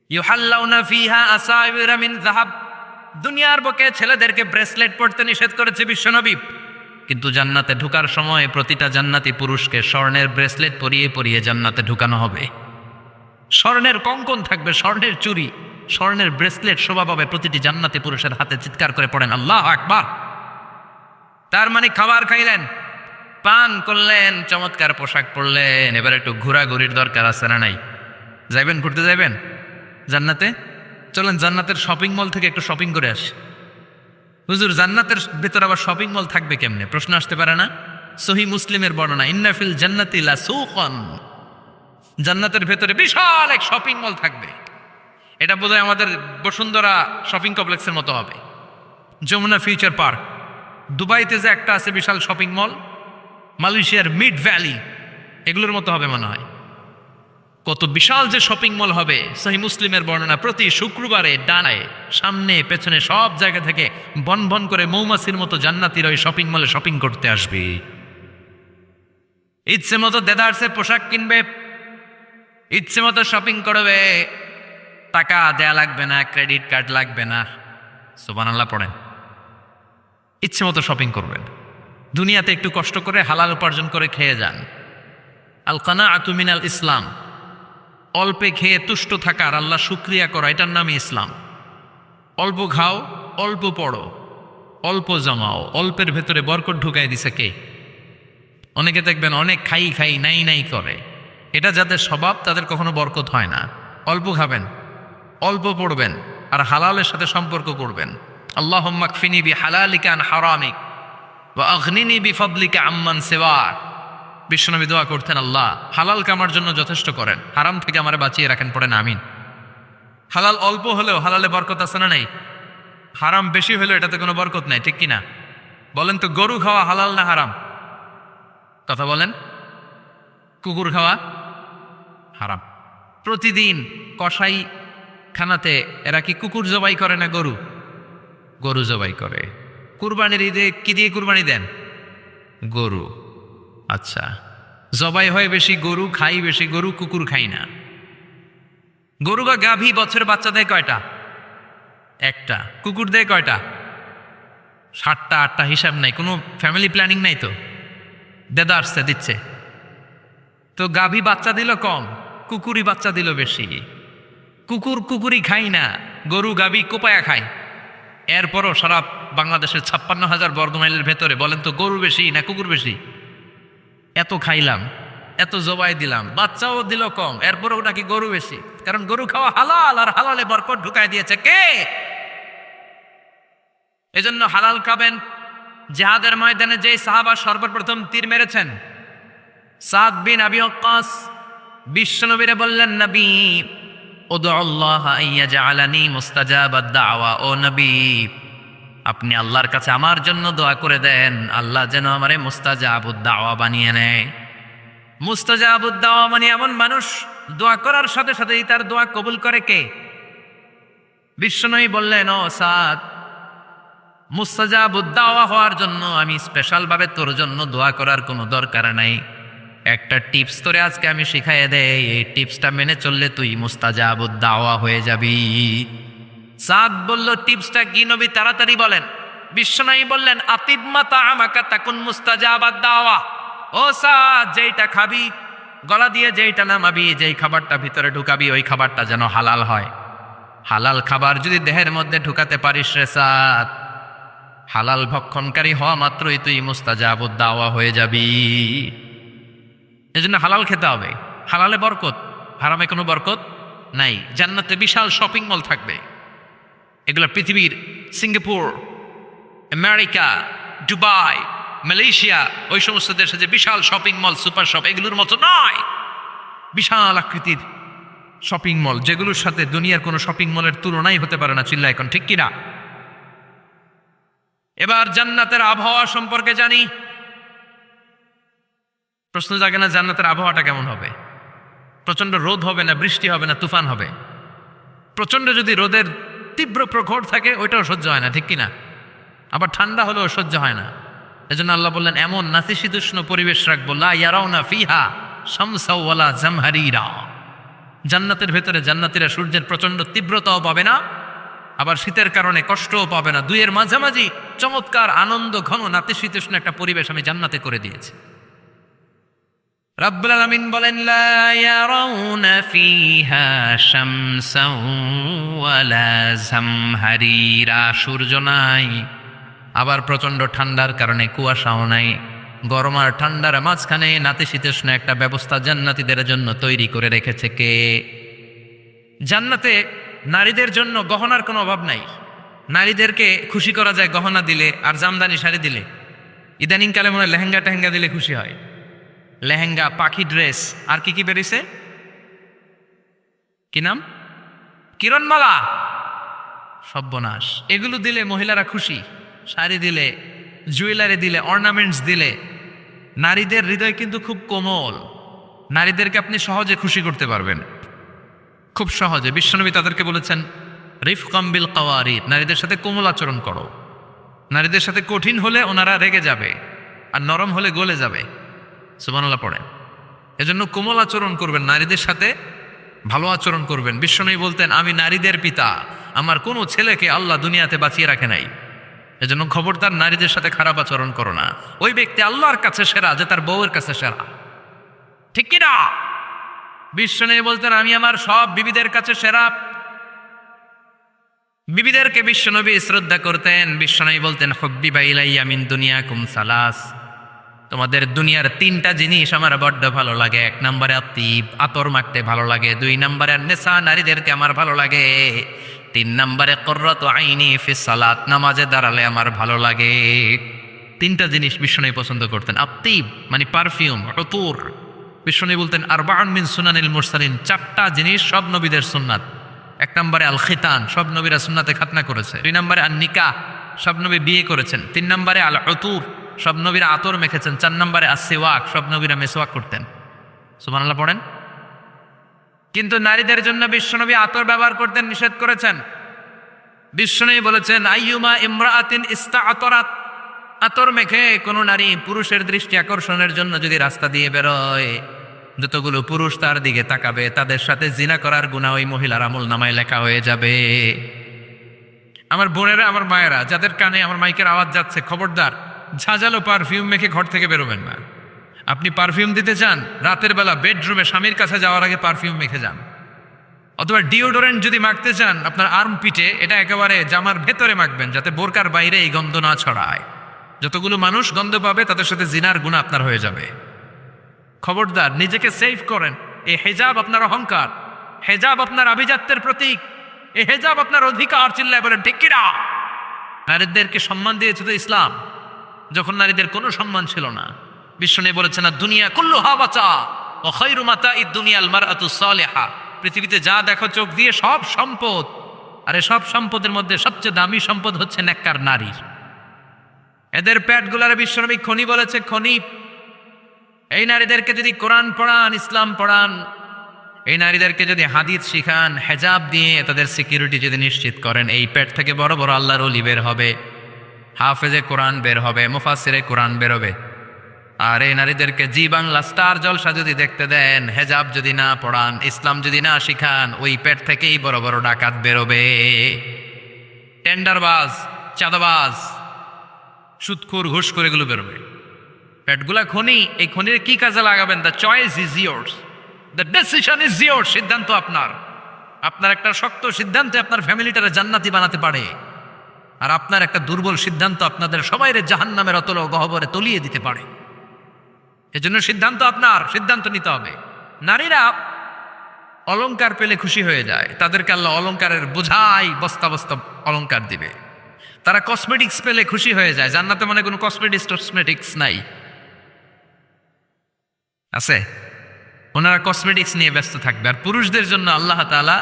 ইউহাল্লাউনা ফিহা আসাইবিরা মিন যাহাব, দুনিয়ার বুকে ছেলেদেরকে ব্রেসলেট পরতে নিষেধ করেছে বিশ্বনবী, কিন্তু জান্নাতে ঢোকার সময় প্রতিটা জান্নাতি পুরুষকে স্বর্ণের ব্রেসলেট পরিয়ে পরিয়ে জান্নাতে ঢুকানো হবে। স্বর্ণের কঙ্কন থাকবে, স্বর্ণের চুড়ি, স্বর্ণের ব্রেসলেট শোভা পাবে প্রতিটি জান্নাতি পুরুষের হাতে। চিৎকার করে পড়েন আল্লাহু আকবার। তার মানে খাবার খাইলেন, পান করলেন, চমৎকার পোশাক পরলেন, এবার একটু ঘোরাঘুরির দরকার আছে না নাই? যাইবেন, ঘুরতে যাইবেন জান্নাতে? চলেন জান্নাতের শপিং মল থেকে একটু শপিং করে আসি। হুজুর জান্নাতের ভেতর আবার শপিং মল থাকবে কেমনে? প্রশ্ন আসতে পারে না? সহিহ মুসলিমের বর্ণনা, ইন্না ফিল জান্নাতি লা সুকান, জান্নাতের ভেতরে বিশাল এক শপিং মল থাকবে। এটা বোধহয় আমাদের বসুন্ধরা শপিং কমপ্লেক্সের মতো হবে, যমুনা ফিউচার পার্ক। দুবাইতে যে একটা আছে বিশাল শপিং মল, মালয়েশিয়ার মিড ভ্যালি, এগুলোর মতো হবে মনে হয়। কত বিশাল যে শপিং মল হবে। সহিহ মুসলিমের বর্ণনা, প্রতি শুক্রবারে ডানায় সামনে পেছনে সব জায়গা থেকে বন বন করে মৌমাছির মতো জান্নাতীরা ওই শপিং মলে শপিং করতে আসবে। ইচ্ছে মতো দেদারসে পোশাক কিনবে, ইচ্ছে মতো শপিং করবে, টাকা দেয়া লাগবে না, ক্রেডিট কার্ড লাগবে না। সুবহানাল্লাহ পড়েন। ইচ্ছে মতো শপিং করবেন। দুনিয়াতে একটু কষ্ট করে হালাল উপার্জন করে খেয়ে যান। আল কানাআতু মিনাল ইসলাম, অল্পে খেয়ে তুষ্ট থাকার, আল্লাহ শুকরিয়া করা, এটার নামই ইসলাম। অল্প খাও, অল্প পড়ো, অল্প জমাও, অল্পের ভেতরে বরকত ঢুকাই দিছে কে? অনেকে দেখবেন অনেক খাই খাই নাই নাই করে, এটা যাদের স্বভাব তাদের কখনো বরকত হয় না। অল্প খাবেন, অল্প পড়বেন, আর হালালের সাথে সম্পর্ক করবেন। আল্লাহুম্মা কফিনি বিহালালিকা আন হারামিক ওয়া আগনিনি বিফাদলিকা আম্মান সিওয়াক। বিশ্বনবী দোয়া করতেন, আল্লাহ হালালকে আমার জন্য যথেষ্ট করেন, হারাম থেকে আমারে বাঁচিয়ে রাখেন। পড়েন আমিন। হালাল অল্প হলেও হালালে বরকত আছে না নাই? হারাম বেশি হলেও এটাতে কোনো বরকত নাই, ঠিক কিনা? বলেন তো, গরু খাওয়া হালাল না হারাম? কথা বলেন। কুকুর খাওয়া হারাম। প্রতিদিন কসাই খানাতে এরা কি কুকুর জবাই করে না গরু? গরু জবাই করে। কুরবানির ঈদে কি দিয়ে কুরবানি দেন? গরু। আচ্ছা, জবাই হয় বেশি গরু, খাই বেশি গরু, কুকুর খাই না। গরু বা গাভী বছরে বাচ্চা দেয় কয়টা? একটা। কুকুর দেয় কয়টা? 7টা 8টা, হিসাব নাই, কোনো ফ্যামিলি প্ল্যানিং নাই তো, দেদা আসছে দিচ্ছে। তো গাভী বাচ্চা দিল কম, কুকুরই বাচ্চা দিল বেশি। কুকুরই খাই না, গরু গাভী কোপায়া খায়। এরপরও সারা বাংলাদেশের 56,000 বর্গমাইলের ভেতরে বলেন তো, গরু বেশি না কুকুর বেশি? এত খাইলাম, এত জবাই দিলাম, বাচ্চাও দিল কম, এরপরেও নাকি গরু বেশি। কারণ গরু খাওয়া হালাল, আর হালালে বরকত ঢুকায় দিয়েছে কে? এজন্য হালাল খাবেন। জিহাদের ময়দানে যে সাহাবা সর্বপ্রথম তীর মেরেছেন, সাদ বিন আবি ওয়াক্কাস, বিশ্বনবীরে বললেন, নবী উদউ আল্লাহ আইয়াজআলানি মুস্তাজাবাদ দাওয়া, ও নবী আপনি আল্লাহর কাছে আমার জন্য দোয়া করে দেন, আল্লাহ যেন আমারে মুস্তাজাবুদ দাওয়া বানিয়ে নেয়। মুস্তাজাবুদ দাওয়া মানে এমন মানুষ দোয়া করার সাথে সাথেই তার দোয়া কবুল করে কে? বিশ্বনবী বললেন, ও সাদ, মুস্তাজাবুদ দাওয়া হওয়ার জন্য আমি স্পেশাল ভাবে তোর জন্য দোয়া করার কোনো দরকার নাই। একটা টিপস তোরে আজকে আমি শিখাইয়ে দেই, এই টিপসটা মেনে চললে তুই মুস্তাজাবুদ দাওয়া হয়ে যাবি। সাদ বলল, টিপসটা কি নবী, তাড়াতাড়ি বলেন। বিশ্বনবী বললেন, আতিব মাতা আমাকা তাকুন মুস্তাজাবাদ দাওয়া। ও সাদ, যেইটা খাবি, গলা দিয়ে যেইটা নামাবি, যেই খাবারটা ভিতরে ঢুকাবি, ওই খাবারটা যেন হালাল হয়। হালাল খাবার যদি দেহের মধ্যে ঢুকাতে পারিস রে সাদ, হালাল ভক্ষণকারী হওয়া মাত্রই তুই মুস্তাজাবুদ দাওয়া হয়ে যাবি। এজন্য হালাল খেতে হবে, হালালে বরকত, হারামে কোনো বরকত নাই। জান্নাতে বিশাল শপিং মল থাকবে, এগুলো পৃথিবীর সিঙ্গাপুর, আমেরিকা, দুবাই, মালয়েশিয়া, ওই সমস্ত দেশে যে বিশাল শপিং মল, সুপার শপ, এগুলোর মতো নয়। বিশাল আকৃতির শপিং মল, যেগুলোর সাথে দুনিয়ার কোনো শপিং মলের তুলনাই হতে পারে না। চিল্লা এখন ঠিক কিনা? এবার জান্নাতের আবহাওয়া সম্পর্কে জানি। প্রশ্ন জাগে না, জান্নাতের আবহাওয়াটা কেমন হবে? প্রচন্ড রোদ হবে না, বৃষ্টি হবে না, তুফান হবে? প্রচন্ড যদি রোদের তীব্র প্রখর থাকে, ওইটাও সহ্য হয় না, ঠিক কিনা? আবার ঠান্ডা হলেও সহ্য হয় না। এজন্য আল্লাহ বললেন, এমন নাতিশীতোষ্ণ পরিবেশ রাখবো, লা ইয়ারাউনা ফিহা শামসাও ওয়ালা জামহারিরা। জান্নাতের ভেতরে জান্নাতীরা সূর্যের প্রচন্ড তীব্রতাও পাবে না, আবার শীতের কারণে কষ্টও পাবে না। দুইয়ের মাঝামাঝি চমৎকার আনন্দ ঘন নাতিশীতোষ্ণ একটা পরিবেশ আমি জান্নাতে করে দিয়েছি। রাব্বুল আলামিন বলেন, লা ইয়ারাউনা ফিহা শামসাও ওয়ালা জামহারিরা। সূর্য নাই, আবার প্রচন্ড ঠান্ডার কারণে কুয়াশাও নাই। গরম আর ঠান্ডার মাঝখানে নাতিশীতোষ্ণ একটা ব্যবস্থা জান্নাতীদের জন্য তৈরি করে রেখেছে কে? জান্নাতে নারীদের জন্য গহনার কোনো অভাব নাই। নারীদেরকে খুশি করা যায় গহনা দিলে আর জামদানি শাড়ি দিলে। ইদানিং কালে মনে হয় লেহেঙ্গা টেহেঙ্গা দিলে খুশি হয়। লেহেঙ্গা, পাখি ড্রেস, আর কি কি বেরিয়েছে, কি নাম, কিরণমালা, সর্বনাশ। এগুলো দিলে মহিলারা খুশি। শাড়ি দিলে, জুয়েলারি দিলে, অর্নামেন্টস দিলে। নারীদের হৃদয় কিন্তু খুব কোমল, নারীদেরকে আপনি সহজে খুশি করতে পারবেন, খুব সহজে। বিশ্বনবী তাদেরকে বলেছেন, রিফকাম বিল কাওয়ারিদ, নারীদের সাথে কোমল আচরণ করো। নারীদের সাথে কঠিন হলে ওনারা রেগে যাবে, আর নরম হলে গলে যাবে। সুবহানাল্লাহ পড়েন। এজন্য কোমল আচরণ করবেন, নারীদের সাথে ভালো আচরণ করবেন। বিশ্বনবী বলতেন, আমি নারীদের পিতা, আমার কোনো ছেলেকে আল্লাহ দুনিয়াতে বাঁচিয়ে রাখে নাই। এজন্য খবরদার নারীদের সাথে খারাপ আচরণ করো না। ওই ব্যক্তি আল্লাহর কাছে সেরা যে তার বউয়ের কাছে সেরা, ঠিক কিনা? বিশ্বনবী বলতেন, আমি আমার সব বিবিদের কাছে সেরা। বিবিদেরকে বিশ্বনবী শ্রদ্ধা করতেন। বিশ্বনবী বলতেন, হুব্বিবা ইলাইয়া মিন দুনিয়াকুম সালাস, তোমাদের দুনিয়ার তিনটা জিনিস আমার বড্ড ভালো লাগে। 1 নম্বরে আতিব, আতর মাখতে ভালো লাগে। 2 নম্বরে নেশা, নারীদেরকে আমার ভালো লাগে। 3 নম্বরে কুররাতু আইনি ফিস সালাত, নামাজে দাঁড়ালে আমার ভালো লাগে। 3টা জিনিস বিশ্বনবী পছন্দ করতেন। আতিব মানে পারফিউম, উতুর। বিশ্বনবী বলতেন, আরবাউন মিন সুনানিল মুরসালিন, 4টা জিনিস সব নবীদের সুন্নাত। 1 নম্বরে আল খিতান, সব নবীরা সুন্নাতে খাতনা করেছে। 2 নম্বরে আন নিকাহ, সব নবী বিয়ে করেছেন। 3 নম্বরে আল উতুর, সব নবীরা আতর মেখেছেন। 4 নম্বরে আসওয়াক, সব নবীরা মেসওয়াক করতেন। সুবহানাল্লাহ পড়েন। কিন্তু নারীদের জন্য বিশ্বনবী আতর ব্যবহার করতেন নিষেধ করেছেন। বিশ্বনবী বলেছেন, আইয়ুমা ইমরাআতিন ইস্তাআতরাত, আতর মেখে কোনো নারী পুরুষের দৃষ্টি আকর্ষণের জন্য যদি রাস্তা দিয়ে বেরোয়, যতগুলো পুরুষ তার দিকে তাকাবে, তাদের সাথে জিনা করার গুনাহ ওই মহিলার আমলনামায় লেখা হয়ে যাবে। আমার বোনেরা, আমার মায়েরা, যাদের কানে আমার মাইকের আওয়াজ যাচ্ছে, খবরদার ঝাঁঝালো পারফিউম মেখে ঘর থেকে বেরোবেন না। আপনি পারফিউম দিতে চান, রাতের বেলা বেডরুমে স্বামীর কাছে যাওয়ার আগে পারফিউম মেখে যান। অথবা ডিওডোরেন্ট যদি মাখতে চান, আপনার আর্ম পিটে, এটা একেবারে জামার ভেতরে মাখবেন, যাতে বোরকার বাইরে এই গন্ধ না ছড়ায়। যতগুলো মানুষ গন্ধ পাবে, তাদের সাথে জিনার গুনাহ আপনার হয়ে যাবে। খবরদার, নিজেকে সেভ করেন। এই হেজাব আপনার অহংকার, হেজাব আপনার আভিজাত্যের প্রতীক, এই হেজাব আপনার অধিকার। চিল্লায় বলেন ঠিক কিনা? নারীদেরকে সম্মান দিয়েছে তো ইসলাম, যখন নারীদের কোনো সম্মান ছিল না। বিশ্বনবী বলেছেন, দুনিয়া কুল্লুহা বাচা ওয়া খায়রু মাতাইদ দুনিয়াল মারআতু সালিহা, পৃথিবীতে যা দেখো চোখ দিয়ে সব সম্পদ, আরে সব সম্পদের মধ্যে সবচেয়ে দামি সম্পদ হচ্ছে নেককার নারী। এদের পেটগুলার বিশ্বনবী খনি বলেছে, খনি। এই নারীদেরকে যদি কোরআন পড়ান, ইসলাম পড়ান, এই নারীদেরকে যদি হাদিস শিখান, হেজাব দিয়ে তাদের সিকিউরিটি যদি নিশ্চিত করেন, এই পেট থেকে বড় বড় আল্লাহর ওলি বের হবে, হাফেজে কোরআন বের হবে, মুফাসসিরে কোরআন বের হবে। আর এই নারীদেরকে জি বাংলা স্টার জলসা যদি দেখতে দেন, হেজাব যদি না পড়ান, ইসলাম যদি না শিখান, ওই পেট থেকেই বড় বড় ডাকাত বেরোবে, টেন্ডারবাজ, চাঁদাবাজ, সুদখোর, ঘুষখোর, এগুলো বেরোবে। পেটগুলা খনি, এই খনির কি কাজে লাগাবেন? The choice is years, the decision is years. সিদ্ধান্ত আপনার। আপনার একটা শক্ত সিদ্ধান্তে আপনার ফ্যামিলিটারে জান্নাতি বানাতে পারে, আর আপনার একটা দুর্বল সিদ্ধান্ত আপনাদের সবাইরে জাহান্নামের অতল গহ্বরে তলিয়ে দিতে পারে। এজন্য সিদ্ধান্ত আপনার, সিদ্ধান্ত নিতে হবে। নারীরা অলংকার পেলে খুশি হয়ে যায়, তাদেরকে আল্লাহ অলংকারের বোঝাই বস্তা বস্তা অলংকার দিবে। তারা কসমেটিক্স পেলে খুশি হয়ে যায়। জান্নাতে মানে কোনো কসমেটিক্স নাই, আছে? ওনারা কসমেটিক্স নিয়ে ব্যস্ত থাকবে। আর পুরুষদের জন্য আল্লাহ তাআলা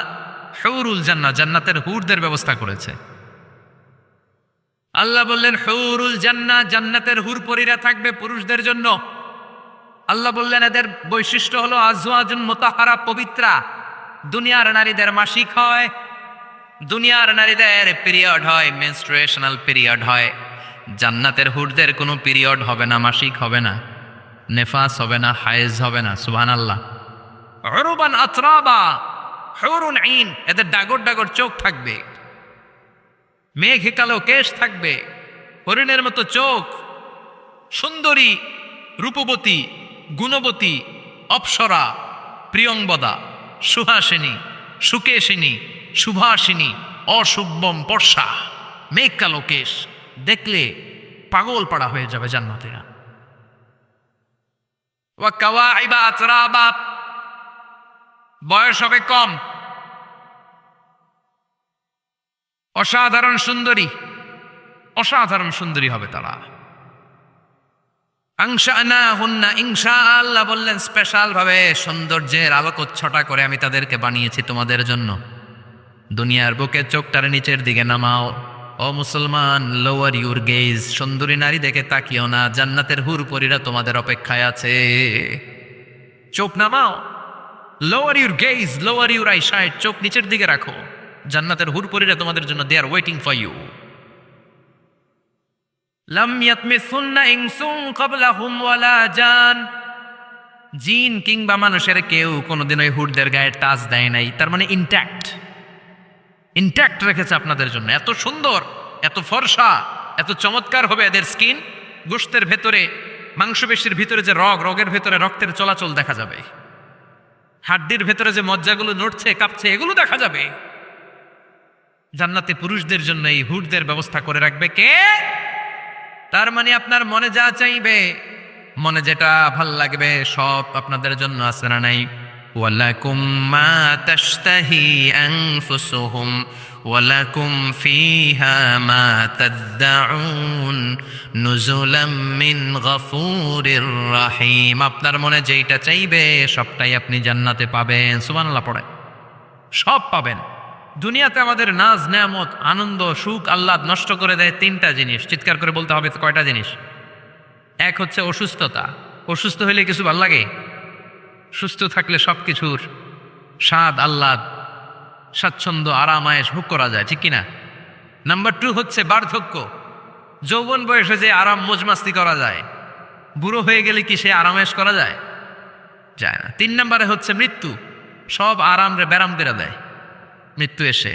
হুরুল জান্নাহ, জান্নাতের হুরদের ব্যবস্থা করেছে। আল্লাহ বললেন হুরুল জান্নাহ, জান্নাতের হুর পরীরা থাকবে পুরুষদের জন্য। আল্লাহ বললেন এদের বৈশিষ্ট্য হলো আজওয়াজুন মুতাহহারা, পবিত্রা। দুনিয়ার নারীদের মাসিক হয়, দুনিয়ার নারীদের পিরিয়ড হয়, মেনস্ট্রুয়েশনাল পিরিয়ড হয়। জান্নাতের হুরদের কোনো পিরিয়ড হবে না, মাসিক হবে না, নেফাস হবে না, হায়েজ হবে না। সুবহানাল্লাহ। উরুবান আতরাবা, হুরুন আইন, এদের ডাগর ডাগর চোখ থাকবে, মেঘে কালো কেশ থাকবে, হরিণের মতো চোখ, সুন্দরী, রূপবতী, গুণবতী, অপ্সরা, প্রিয়ংবদা, সুহাসিনী, সুকেশিনী, সুভাষিনী, অশুভম পর্ষা, মেঘ কালো কেশ, দেখলে পাগল পাড়া হয়ে যাবে জান্নাতীরা। ওয়া কাওয়াইবা আতরাবা, বয়স হবে কম, অসাধারণ সুন্দরী, অসাধারণ সুন্দরী হবে তারা। আনশানাহুন্না, ইনশাআল্লাহ বললেন স্পেশাল ভাবে সৌন্দর্যের আলোকচ্ছটা করে আমি তাদেরকে বানিয়েছি তোমাদের জন্য। দুনিয়ার বুকে চোখটার নিচের দিকে নামাও। ও মুসলমান, লোয়ার ইউর গেজ, সুন্দরী নারী দেখে তাকিও না, জান্নাতের হুর পরীরা তোমাদের অপেক্ষায় আছে। চোখ নামাও, lower your gauge, lower your I side, চোখ নিচের দিকে রাখো, জান্নাতের হুর পরীরা তোমাদের জন্য দে আর ওয়েটিং ফর ইউ। লাম ইয়াতমিসুন্না ইনসুন ক্বাবলাহুম ওয়ালা জান, জিন কিংবা মানুষের কেউ কোনোদিন ওই হুরদের গায়ে টাচ দেয় নাই। তার মানে ইনট্যাক্ট রেখেছে আপনাদের জন্য। এত সুন্দর, এত ফর্সা, এত চমৎকার হবে এদের স্কিন। গোশতের ভেতরে, মাংসপেশির ভিতরে যে রগের ভেতরে রক্তের চলাচল দেখা যাবে, হাড্ডির ভেতরে যে মজ্জাগুলো নড়ছে কাঁপছে এগুলো দেখা যাবে। জান্নাতে পুরুষদের জন্য এই হুরদের ব্যবস্থা করে রাখবে কে? তার মানে আপনার মনে যা চাইবে, মনে যেটা ভাল লাগবে সব আপনাদের জন্য আছে না নাই? ওয়ালাকুম মা তাশতাহি আনফুসুহুম ওয়ালাকুম ফিহা মা তাদউন নুজুলাম মিন গফুরির রহিম। আপনার মনে যেটা চাইবে সবটাই আপনি জান্নাতে পাবেন। সুবহানাল্লাহ পড়ে সব পাবেন। দুনিয়াতে আমাদের নাজ নেয়ামত, আনন্দ, সুখ, আহ্লাদ নষ্ট করে দেয় তিনটা জিনিস। চিৎকার করে বলতে হবে কয়টা জিনিস? এক হচ্ছে অসুস্থতা। অসুস্থ হইলে কিছু ভাল লাগে? সুস্থ থাকলে সব কিছুর স্বাদ, আহ্লাদ, স্বাচ্ছন্দ্য, আরাম, আয়েশ ভোগ করা যায়, ঠিক কিনা? নাম্বার 2 হচ্ছে বার্ধক্য। যৌবন বয়সে যে আরাম মজমাস্তি করা যায়, বুড়ো হয়ে গেলে কি সে আরামায়েশ করা যায়? যায় না। 3 নম্বরে হচ্ছে মৃত্যু। সব আরাম রে ব্যারাম করে দেয় মৃত্যু এসে।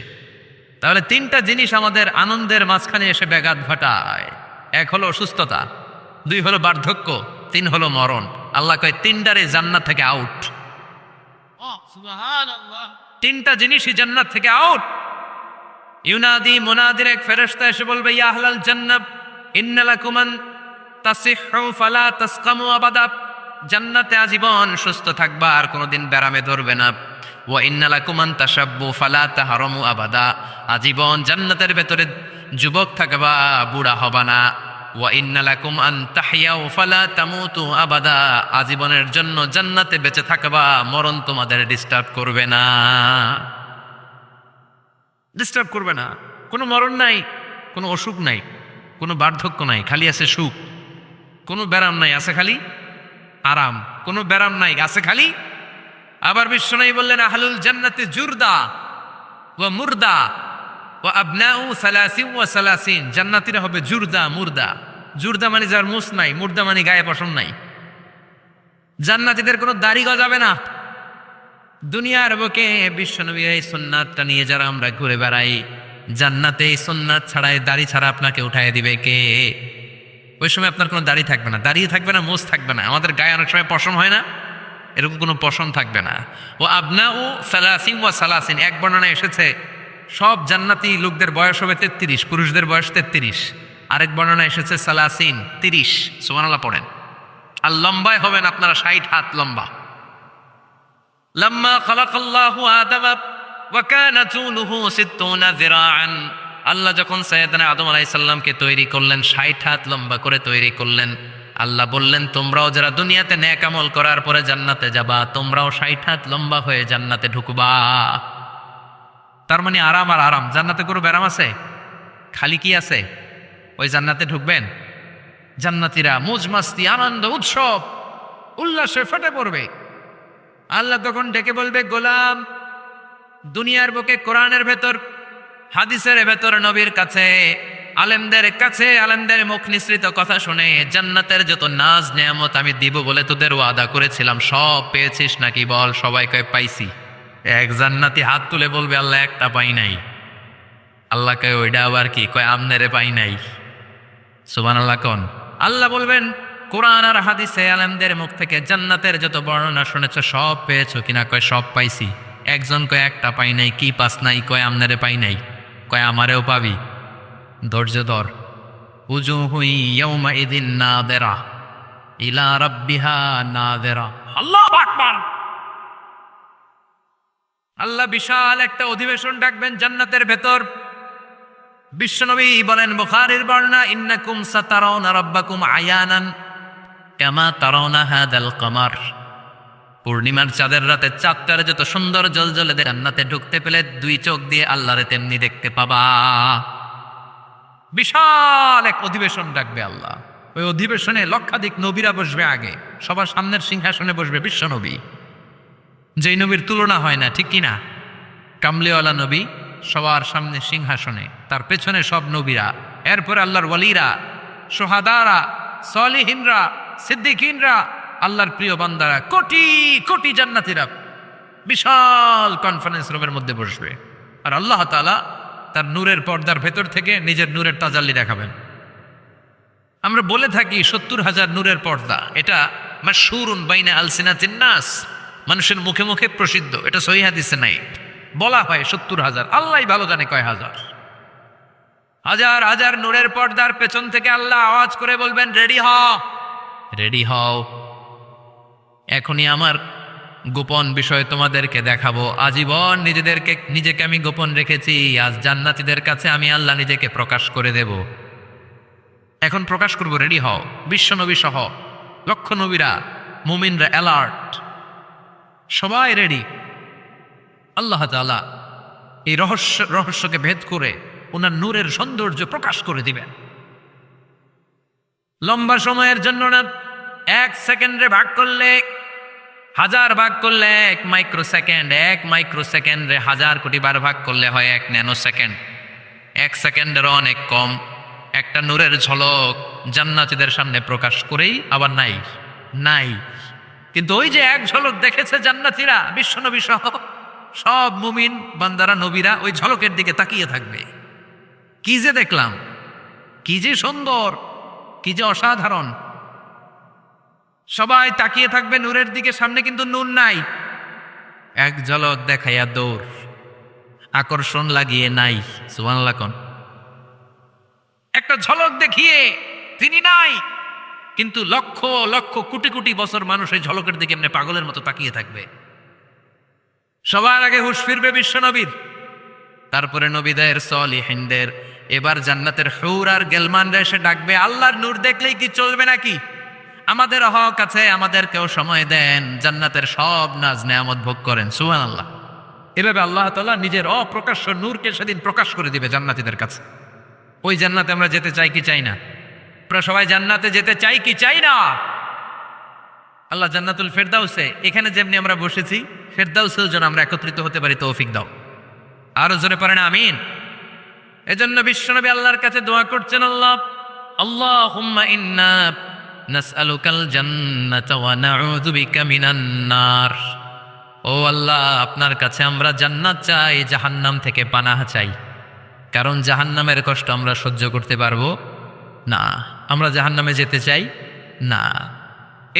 তাহলে 3টা জিনিস আমাদের আনন্দের মাঝখানে এসে ব্যাঘাত ঘটায়। 1 হলো অসুস্থতা, 2 হলো বার্ধক্য, 3 হলো মরণ। আল্লাহ কয় 3টারে জান্নাত থেকে আউট। সুবহানাল্লাহ, 3টা জিনিসই জান্নাত থেকে আউট। ইউনাদি, মুনাদির এক ফেরেশতা এসে বলবে, ইয়া আহলাল জান্নাহ ইন্না লাকুম আন তাসিহু ফালা তাসকামু আবাদা। জান্নাতে আজীবন সুস্থ থাকবা, আর কোনোদিন ব্যারামে ধরবে না। ওয়া ইন্না লাকুম আন তাশাব্বু ফালা তাহরামু আবাদা। আজীবন জান্নাতের ভেতরে যুবক থাকবা, বুড়া হবা না। ওয়া ইন্না লাকুম আন তাহইয়াউ ফালা তামুতু আবাদা, আজীবনের জন্য জান্নাতে বেঁচে থাকবা, মরণ তোমাদের ডিস্টার্ব করবে না, ডিস্টার্ব করবে না। কোনো মরণ নাই, কোনো অসুখ নাই, কোনো বার্ধক্য নাই, খালি আছে সুখ। কোনো ব্যারাম নাই, আছে খালি আরাম। কোনো ব্যারাম নাই, আছে খালি। আবার বিশ্বনবী বললেন আহলুল জান্নাতি জুরদা ওয়া মুরদা ওয়া আবনাউ সালাসিন ওয়া সালাসিন, জান্নাতীরা হবে জুরদা মুরদা। জুরদা মানে যার মুছ নাই, মুরদা মানে গায়ে পশম নাই। জান্নাতীদের কোনো দাড়ি গজাবে না। দুনিয়ার বুকে বিশ্বনবীর এই সুন্নাতটা নিয়ে যারা আমরা ঘুরে বেড়াই, জান্নাতে এই সুন্নাত ছাড়াই দাড়ি ছাড়া আপনাকে উঠায় দিবে কে? ওই সময় আপনার কোনো দাড়ি থাকবে না, দাড়িয়ে থাকবে না, মোজ থাকবে না। আমাদের গায়ে অনেক সময় পশম হয় না, এরকম কোনো পশম থাকবে না। ও আবনাউ সালাসিন ওয়া সালাসিন, এক বর্ণনায় এসেছে সব জান্নাতি লোকদের বয়স হবে 33, পুরুষদের বয়স 33। আরেক বর্ণনায় এসেছে সালাসিন, 30। সুবহানাল্লাহ পড়েন। আর লম্বায় হবেন আপনারা 60 হাত লম্বা। লাম্মা খালাকাল্লাহু আদামা ওয়া কানা তুলুহু 60 যিরাআন, আল্লাহ যখন সাইয়েদনা আদম আলাইহিস সালামকে তৈরি করলেন, 60 হাত লম্বা করে তৈরি করলেন। আল্লাহ বললেন তোমরাও যারা দুনিয়াতে নেক আমল করার পরে জান্নাতে যাবা, তোমরাও 60 হাত লম্বা হয়ে জান্নাতে ঢুকবা। তার মানে আরাম আর আরাম। জান্নাতে কোনো ব্যারাম আছে? খালি কি আছে? ওই জান্নাতে ঢুকবেন, জান্নাতীরা মौज মাস্তি আনন্দ উৎসব উল্লাসে ফেটে পড়বে। আল্লাহ তখন ডেকে বলবে গোলাম, দুনিয়ার বুকে কোরআনের ভেতর হাদিসের ভেতর নবীর কাছে আলেমদের মুখ নিঃসৃত কথা শুনে জান্নাতের যত নাজ নেয়ামত আমি দিব বলে তোদের ওয়াদা করেছিলাম সব পেয়েছিস নাকি বল? সবাই কয় পাইছি। এক জান্নাতি হাত তুলে বলবে আল্লাহ একটা পাই নাই। আল্লাহ কয় ওইটা আবার কি? কয় আমনেরে পাই নাই। সুবহানাল্লাহ কোন? আল্লাহ বলবেন কোরআন আর হাদিসে আলেমদের মুখ থেকে জান্নাতের যত বর্ণনা শুনেছো সব পেয়েছো কিনা? কয় সব পাইছি। একজন কয় একটা পাই নাই। কি পাস নাই? কয় আমনেরে পাই নাই। কয় আমারেও পাবি। ধৈর্য ধর। উজুহু ইয়াউমাইযিন নাযিরা ইলা রাব্বিহা নাযিরা। আল্লাহু আকবার। আল্লাহ বিশাল একটা অধিবেশন ডাকবেন জান্নাতের ভেতর। বিশ্বনবী বলেন বুখারীর বর্ণনা, ইন্নাকুম সাতারাউনা রাব্বাকুম আয়ানান কামা তারাউনা হাদাল কমার। পূর্ণিমার চাঁদের রাতে চাঁদটার যত সুন্দর জ্বলজ্বলে জান্নাতে ঢুকতে পেলে দুই চোখ দিয়ে আল্লাহরে তেমনি দেখতে পাবা। বিশাল এক অধিবেশন ডাকবে আল্লাহ। ওই অধিবেশনে লক্ষাধিক নবীরা বসবে। আগে সবার সামনের সিংহাসনে বসবে বিশ্বনবী, যেই নবীর তুলনা হয় না, ঠিক কিনা? কামলিওয়ালা নবী সবার সামনে সিংহাসনে, তার পেছনে সব নবীরা, এরপর আল্লাহর ওয়ালিরা, সোহাদারা, সলিহিনরা, সিদ্দিকিনরা, আল্লাহর প্রিয় বান্দারা, কোটি কোটি জান্নাতীরা বিশাল কনফারেন্স রুমের মধ্যে বসবে। আর আল্লাহ তাআলা তার নূরের পর্দার ভেতর থেকে নিজের নূরের তাজাল্লি দেখাবেন। আমরা বলে থাকি 70,000 নূরের পর্দা, এটা মাশহুরুন বাইনা আলসিনাতিন নাস, মানুষের মুখে মুখে প্রসিদ্ধ। এটা সহিহ হাদিসে নাই, বলা হয় 70,000। আল্লাহই ভালো জানে কয় হাজার। হাজার হাজার নূরের পর্দার পেছন থেকে আল্লাহ আওয়াজ করে বলবেন রেডি হও, রেডি হও, এখনই আমার গোপন বিষয় তোমাদেরকে দেখাবো। আজীবন নিজেকে আমি গোপন রেখেছি, আজ জান্নাতীদের কাছে আমি আল্লাহ নিজেকে প্রকাশ করে দেব। এখন প্রকাশ করব, রেডি হও। বিশ্বনবী সহ লক্ষ নবীরা, মুমিনরা অ্যালার্ট, সবাই রেডি। আল্লাহ তাআলা এই রহস্যকে ভেদ করে ওনার নূরের সৌন্দর্য প্রকাশ করে দিবেন। লম্বা সময়ের জন্য না, 1 সেকেন্ডে ভাগ করলে, 1000 ভাগ করলে 1 মাইক্রোসেকেন্ড, 1 মাইক্রোসেকেন্ডে 1000 কোটি বার ভাগ করলে হয় 1 ন্যানো সেকেন্ড। 1 সেকেন্ডেরও অনেক কম একটা নূরের ঝলক জান্নাতীদের সামনে প্রকাশ করেই আবার নাই। কিন্তু ওই যে এক ঝলক দেখেছে জান্নাতীরা, বিশ্বনবী সহ সব মুমিন বান্দারা, নবীরা ওই ঝলকের দিকে তাকিয়ে থাকবে। কি যে দেখলাম, কি যে সুন্দর, কি যে অসাধারণ। সবাই তাকিয়ে থাকবে নূরের দিকে, সামনে কিন্তু নূর নাই। এক ঝলক দেখাইয়া দৌড়, আকর্ষণ লাগিয়ে নাই। সুবহানাল্লাহ কোন? একটা ঝলক দেখিয়ে তিনি নাই, কিন্তু লক্ষ লক্ষ কোটি কোটি বছর মানুষ এই ঝলকের দিকে এমনি পাগলের মতো তাকিয়ে থাকবে। সবার আগে হুঁশ ফিরবে বিশ্বনবীর, তারপরে নবীদের, সলিহিনদের, এবার জান্নাতের হুর আর গেলমানরা এসে ডাকবে, আল্লাহর নূর দেখলেই কি চলবে নাকি? আমাদের হক আছে, আমাদেরকেও সময় দেন, জান্নাতের সব নাজ নেয়ামত ভোগ করেন। সুবহানাল্লাহ। এভাবে আল্লাহ তাআলা নিজের অপ্রকাশ্য নূরকে সেদিন প্রকাশ করে দিবে জান্নাতীদের কাছে। ওই জান্নাতে আমরা যেতে চাই কি চাই না? আমরা সবাই জান্নাতে যেতে চাই কি চাই না? আল্লাহ জান্নাতুল ফেরদাউসে, এখানে যেমনি আমরা বসেছি, ফেরদাউসেও যেন আমরা একত্রিত হতে পারি, তৌফিক দাও। আরো জোরে পড়েন আমিন। এজন্য বিশ্বনবী আল্লাহর কাছে দোয়া করছেন, আল্লাহুম্মা ইন্না নাসআলুকাল জান্নাতা ওয়া নাউযু বিকা মিনান নার। ও আল্লাহ, আপনার কাছে আমরা জান্নাত চাই, জাহান্নাম থেকে পানাহ চাই। কারণ জাহান্নামের কষ্ট আমরা সহ্য করতে পারবো না, আমরা জাহান্নামে যেতে চাই না।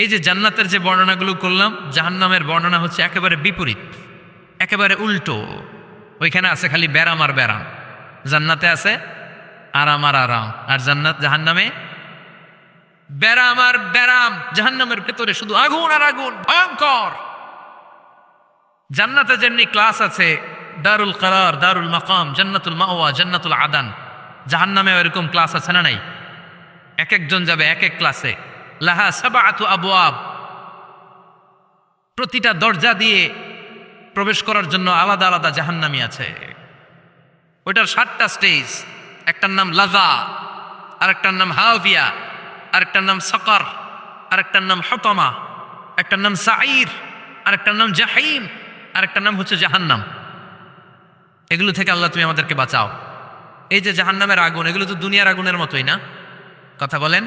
এই যে জান্নাতের যে বর্ণনাগুলো করলাম, জাহান্নামের বর্ণনা হচ্ছে একেবারে বিপরীত, একেবারে উল্টো। ওইখানে আছে খালি ব্যারাম আর ব্যারাম, জান্নাতে আছে আরাম আর আরাম। আর জাহান্নামে ব্যারাম আর ব্যারাম। জাহান্নামের ভেতরে শুধু আগুন আর আগুন, ভয়ঙ্কর। জান্নাতে যেমনি ক্লাস আছে, দারুল করার, দারুল মাকাম, জান্নাতুল মাওয়া, জান্নাতুল আদান, জাহান্নামে এরকম ক্লাস আছে না নাই? এক একজন যাবে এক এক ক্লাসে। লাহা সাবআতু আবওয়াব, প্রতিটা দরজা দিয়ে প্রবেশ করার জন্য আলাদা আলাদা জাহান্নামী আছে। ওইটার 7টা স্টেজ। একটার নাম লাজা, আরেকটার নাম হাভিয়া, আরেকটার নাম সাকার, আরেকটার নাম হতমা, একটার নাম সাঈর, আরেকটার নাম জাহিম, আরেকটার নাম হচ্ছে জাহান্নাম। এগুলো থেকে আল্লাহ তুমি আমাদেরকে বাঁচাও। এই যে জাহান্নামের আগুন, এগুলো তো দুনিয়ার আগুনের মতোই না? কথা বলেন।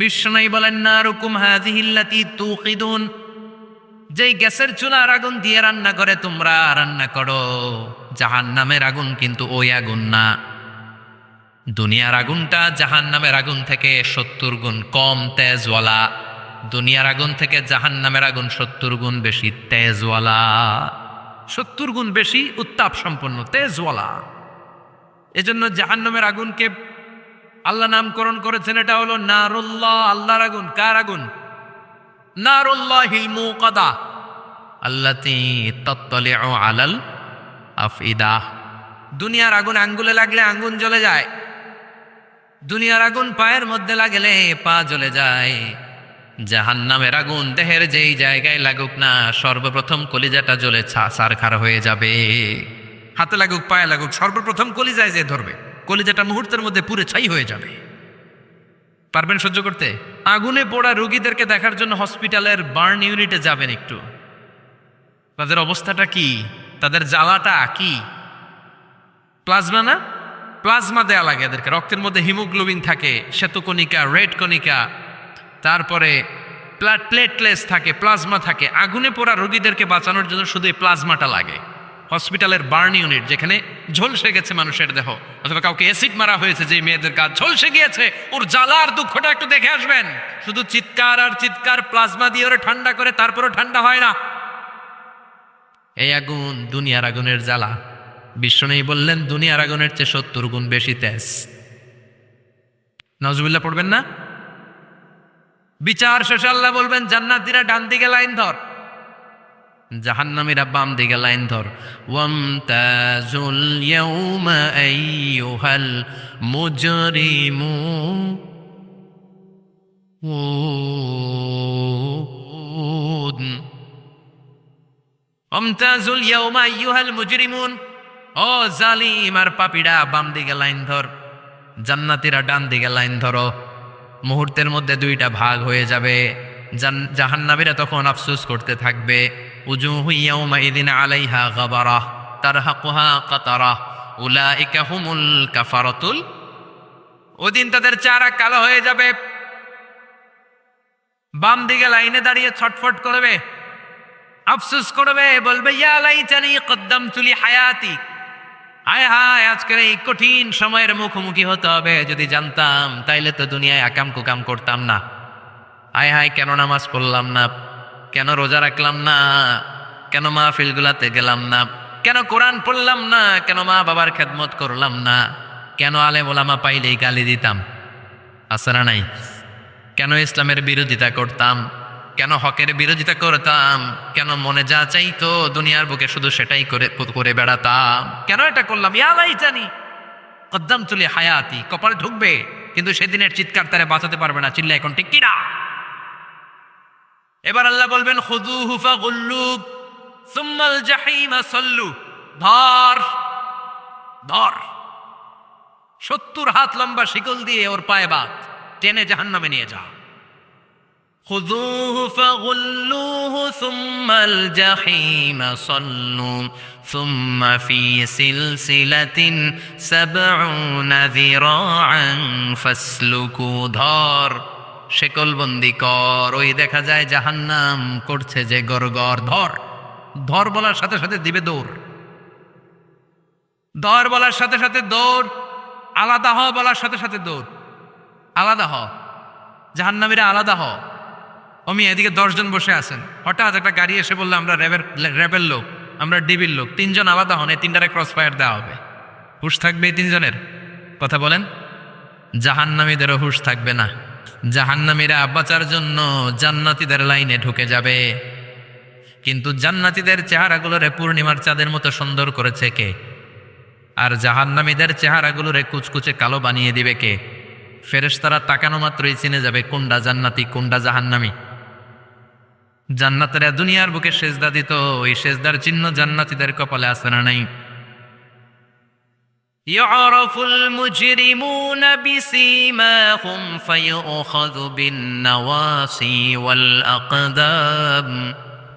বিশ্বনবী বলেন, নারুকুম হাযিহিল্লাতী তুকিদুন, যেই গ্যাসের চুলার আগুন দিয়ে রান্না করে তোমরা রান্না করো, জাহান্নামের আগুন কিন্তু ওই আগুন না। দুনিয়ার আগুনটা জাহান্নামের আগুন থেকে 70 গুণ কম তেজওয়ালা। দুনিয়ার আগুন থেকে জাহান্নামের আগুন 70 গুণ বেশি তেজওয়ালা, 70 গুণ বেশি উত্তাপ সম্পন্ন, তেজওয়ালা। এজন্য জাহান্নামের আগুনকে আল্লাহ নামকরণ করেছেন, এটা হলো নারুল্লাহ, আল্লাহর আগুন। কার আগুন? নারুল্লাহিল মুকাদা আল্লাতী তাত্তালিউ আলাল আফইদা। দুনিয়ার আগুন আঙ্গুলে লাগলে আঙ্গুন জ্বলে যায়, দুনিয়ার আগুন পায়ের মধ্যে লাগলে পা জ্বলে যায়। জাহান্নামের আগুন দেহের যেই জায়গায় লাগুক না, সর্বপ্রথম কলিজাটা জ্বলে ছারখার হয়ে যাবে। হাতে লাগুক, পায়ে লাগুক, সর্বপ্রথম কলিজায় যে ধরবে, কলিজাটা মুহূর্তের মধ্যে পুরে ছাই হয়ে যাবে। পারবেন সহ্য করতে? আগুনে পোড়া রোগীদেরকে দেখার জন্য হসপিটালের বার্ন ইউনিটে যাবেন একটু, তাদের অবস্থাটা কি, তাদের জ্বালাটা কি। প্লাজমা না, প্লাজমা দেয়া লাগে এদেরকে। রক্তের মধ্যে হিমোগ্লোবিন থাকে, শ্বেতকণিকা, রেড কণিকা, তারপরে প্লেটলেস থাকে, প্লাজমা থাকে। আগুনে পোড়া রোগীদেরকে বাঁচানোর জন্য শুধু এই প্লাজমাটা লাগে। হসপিটালের বার্ন ইউনিট, যেখানে ঝলসে গেছে মানুষের দেহ, অথবা কাউকে অ্যাসিড মারা হয়েছে, যে মেয়েদের গা ঝলসে গিয়েছে, ওর জ্বালা আর দুঃখটা একটু দেখে আসবেন। শুধু চিৎকার আর চিৎকার, প্লাজমা দিয়ে ওরা ঠান্ডা করে, তারপরও ঠান্ডা হয় না। এই আগুন দুনিয়ার আগুনের জ্বালা। বিশ্বনবী বললেন, দুনিয়ার আগুনের চেয়ে 70 গুণ বেশি তেজ। নাউজুবিল্লাহ পড়বেন না? বিচার শেষে আল্লাহ বলবেন, জান্নাতীরা ডান দিকে লাইন ধর, জাহান্নামীরা বাম দিকে লাইন ধর। ওয়ামতাজুল ইয়াউমা আইয়ুহাল মুজরিমুন, ওয়ামতাজুল ইয়াউমা আইয়ুহাল মুজরিমুন। ও জালিম আর পাপীরা, বাম দিকে লাইন ধর, জান্নাতীরা ডান দিকে লাইন ধরো। মুহূর্তের মধ্যে 2টা ভাগ হয়ে যাবে। জাহান্নামীরা তখন আফসোস করতে থাকবে, উজুহু ইয়াউমাইযিন আলাইহা গাবারা তারহাকুহা কাতারা উলাইকা হুমুল কাফারাতুল। ওদিন তাদের চেহারা কালো হয়ে যাবে। বাম দিকে লাইনে দাঁড়িয়ে ছটফট করবে, আফসোস করবে, বলবে, ইয়া লাইতানি কদ্দামতু লি হায়াতি। হায় হায়, আজকের এই কঠিন সময়ের মুখোমুখি হতে হবে, যদি জানতাম তাইলে তো দুনিয়ায় আকাম কুকাম করতাম না। হায় হায়, কেন নামাজ পড়লাম না, কেন রোজা রাখলাম না, কেন মাহফিলগুলাতে গেলাম না, কেন কোরআন পড়লাম না, কেন মা বাবার খেদমত করলাম না, কেন আলেম ওলামা পাইলেই গালি দিতাম, আছে না নাই? কেন ইসলামের বিরোধিতা করতাম, কেন হকের বিরোধিতা করতাম, কেন মনে যা চাইতো দুনিয়ার বুকে শুধু সেটাই করে বেড়াতাম, কেন এটা করলাম? ইয়া লাইতানি, কদ্দামতু লি হায়াতি, কপালে ঢুকবে, কিন্তু সেদিনের চিৎকার তারে বাঁচাতে পারবে না। চিল্লা এখন ঠিক কিনা? এবার আল্লাহ বলবেন খুযূহু ফাগুল্লু সুম্মাল জাহিমা সাল্লু, ধর ধর, 70 হাত লম্বা শিকল দিয়ে ওর পায়ে বাঁধ, টেনে জাহান্নামে নিয়ে যা। খুযূহু ফাগুল্লুহু সুম্মাল জাহিমা সাল্লু সুম্মা ফি সিলসিলাতিন ৭০ যিরাআন ফাসলুকু, ধর, শেকলবন্দি কর, ওই দেখা যায় জাহান্নাম করছে যে গরগর। ধর, ধর বলার সাথে সাথে দিবে দৌড়, ধর বলার সাথে সাথে দৌড়, আলাদা হ বলার সাথে সাথে দৌড়, আলাদা হ, জাহান্নামীরা আলাদা হ। অমি এদিকে 10 জন বসে আছেন, হঠাৎ একটা গাড়ি এসে বললো আমরা র্যাবের লোক, আমরা ডিবির লোক, 3 জন আলাদা হন, এই 3টারে ক্রস ফায়ার দেওয়া হবে। হুশ থাকবে এই 3 জনের? কথা বলেন। জাহান্নামীদেরও হুশ থাকবে না। জাহান্নামীরা বাঁচার জন্য জান্নাতীদের লাইনে ঢুকে যাবে, কিন্তু জান্নাতীদের চেহারাগুলোরে পূর্ণিমার চাঁদের মতো সুন্দর করেছে কে? আর জাহান্নামীদের চেহারাগুলোরে কুচকুচে কালো বানিয়ে দিবে কে? ফেরেশতারা তাকানো মাত্রই চিনে যাবে কোনটা জান্নাতি কোনটা জাহান্নামী। জান্নাতীরা দুনিয়ার বুকে সেজদা দিত, ওই সেজদার চিহ্ন জান্নাতীদের কপালে আছে না নাই? يعرف المجرمون بسيماهم فيؤخذ بالنواصي والأقدام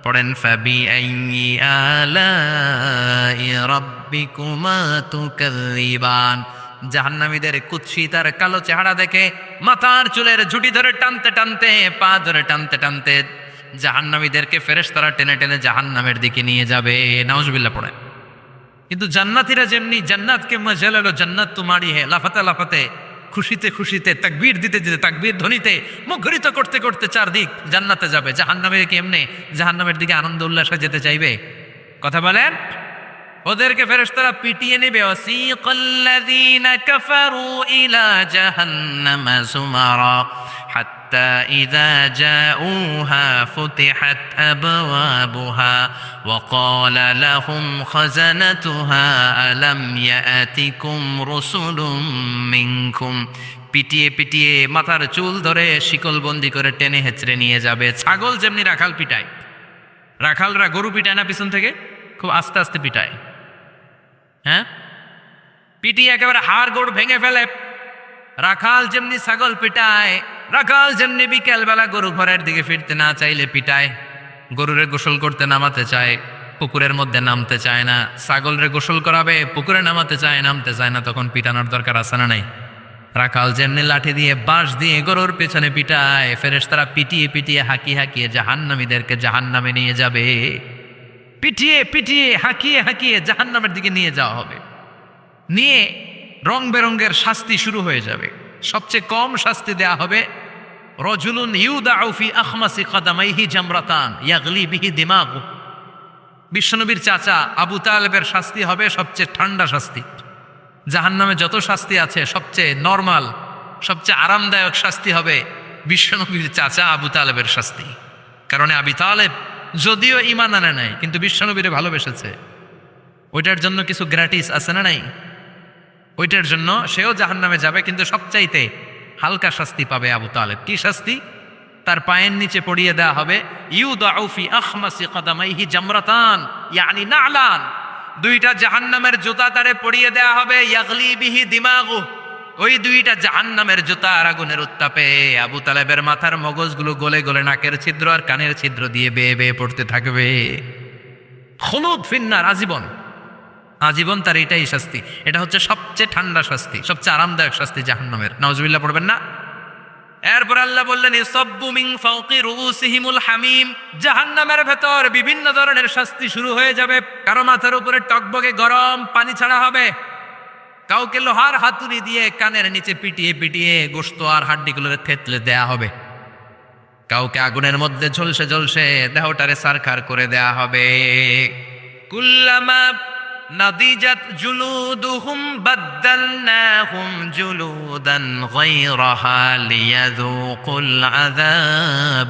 পড়েন فبأي آلاء ربكما تكذبان। জাহান্নামীদের কুৎসিত আর কালো চেহারা দেখে মাথার চুলের ঝুঁটি ধরে টানতে টানতে, পা ধরে টানতে টানতে জাহান্নামীদেরকে ফেরেশতারা টেনে টেনে জাহান্নামের দিকে নিয়ে যাবে। নাউজুবিল্লাহ পড়েন। কিন্তু জান্নাতীরা যেমনি জান্নাতকে মজা লো জান্নাত তোমারি হে, লাফাতে লাফাতে, খুশিতে খুশিতে, তাকবীর দিতে দিতে, তাকবীর ধ্বনিতে মুখরিত করতে করতে চারদিক জান্নাতে যাবে। জাহান্নামীরা কি এমনি জাহান্নামের দিকে আনন্দ উল্লাসে যেতে চাইবে? কথা বলেন। ওদেরকে ফেরেশতারা পিটিয়ে নেবে। ওয়াসিকাল্লাযীনা কাফারু ইলা জাহান্নামা যুমারা হাত্তা ইযা জাউহা ফুতিহাত আবওয়াবুহা ওয়া ক্বালা লাহুম খাযানাতুহা আলাম ইয়াতিকুম রাসূলুম মিনকুম। পিটিয়ে পিটিয়ে মাথার চুল ধরে শিকলবন্দি করে টেনে হেঁচড়ে নিয়ে যাবে। ছাগল যেমনি রাখাল পিটায়, রাখালরা গরু পিটায় না পিছন থেকে, খুব আস্তে আস্তে পিটায়, হ্যাঁ, পিটিয়ে একেবারে হাড় গোড় ভেঙে ফেলে। রাখাল যেমনি ছাগল পিটায়, রাখাল যেমনি বিকেল বেলা গরু ঘরের দিকে ফিরতে না চাইলে পিটায়। গরুরে গোসল করতে নামাতে চায়, পুকুরের মধ্যে নামতে চায় না। ছাগলরে গোসল করাবে, পুকুরে নামাতে চায়, নামতে চায় না, তখন পিটানোর দরকার আছে না নাই? রাখাল যেমনি লাঠি দিয়ে বাঁশ দিয়ে গরুর পেছনে পিটায়, ফেরেশতারা পিটিয়ে পিটিয়ে হাঁকিয়ে হাঁকিয়ে জাহান্নামীদেরকে জাহান্নামে নিয়ে যাবে। পিটিয়ে পিটিয়ে হাঁকিয়ে হাঁকিয়ে জাহান্নামের দিকে নিয়ে যাওয়া হবে। নিয়ে রং বেরঙ্গের শাস্তি শুরু হয়ে যাবে। সবচেয়ে কম শাস্তি দেয়া হবে রজুলুন ইউদাউ ফি আখমাসি কদামাইহি জামরাতান ইয়াগলি বিহি দিমাগু। বিশ্বনবীর চাচা আবু তালেবের শাস্তি হবে সবচেয়ে ঠান্ডা শাস্তি। জাহান্নামে যত শাস্তি আছে সবচেয়ে নরমাল, সবচেয়ে আরামদায়ক শাস্তি হবে বিশ্বনবীর চাচা আবু তালেবের শাস্তি। কারণ আবু তালেব যদিও ঈমান আনে নাই, কিন্তু বিশ্বনবীরে ভালোবেসেছে। ওইটার জন্য কিছু গ্র্যাটিস আছে না নাই? ওইটার জন্য সেও জাহান্নামে যাবে, কিন্তু সবচাইতে হালকা শাস্তি পাবে আবু তালেব। কি শাস্তি? তার পায়ের নিচে পড়িয়ে দেওয়া হবে ইউদাউ ফি আখমাসি কদামাইহি জামরাতান ইয়ানি নালান, 2টা জাহান্নামের জুতা তারে পড়িয়ে দেওয়া হবে। ইয়াগলি বিহি দিমাগু, ওই 2টা জাহান্নামের জুতা আর আগুনের উত্তাপে আবু তালেবের মাথার মগজগুলো গলে গলে নাকের ছিদ্র আর কানের ছিদ্র দিয়ে বেয়ে বেয়ে পড়তে থাকবে। খুলুদ ফিন্নার, আজীবন, আজীবন তার এটাই শাস্তি। এটা হচ্ছে সবচেয়ে ঠান্ডা শাস্তি, সবচেয়ে আরামদায়ক শাস্তি জাহান্নামের। নাউজুবিল্লাহ পড়বেন না? এরপর আল্লাহ বললেন ইসাব্বু মিন ফাওকি রুউসিহিমুল হামিম। জাহান্নামের ভেতর বিভিন্ন ধরনের শাস্তি শুরু হয়ে যাবে। কারো মাথার উপরে টকবকে গরম পানি ছাড়া হবে, কাউকে লোহার হাতুড়ি দিয়ে কানের নিচে পিটিয়ে পিটিয়ে গোশত আর হাড্ডিগুলোরে থেতলে দেয়া হবে, কাউকে আগুনের মধ্যে ঝলসে ঝলসে দেহটারে সারখার করে দেয়া হবে। কুল্লামা নাদিজাত জুলুদুহুম বাদদালনাহুম জুলুদান গায়রাহা লিয়াযুকুল আযাব।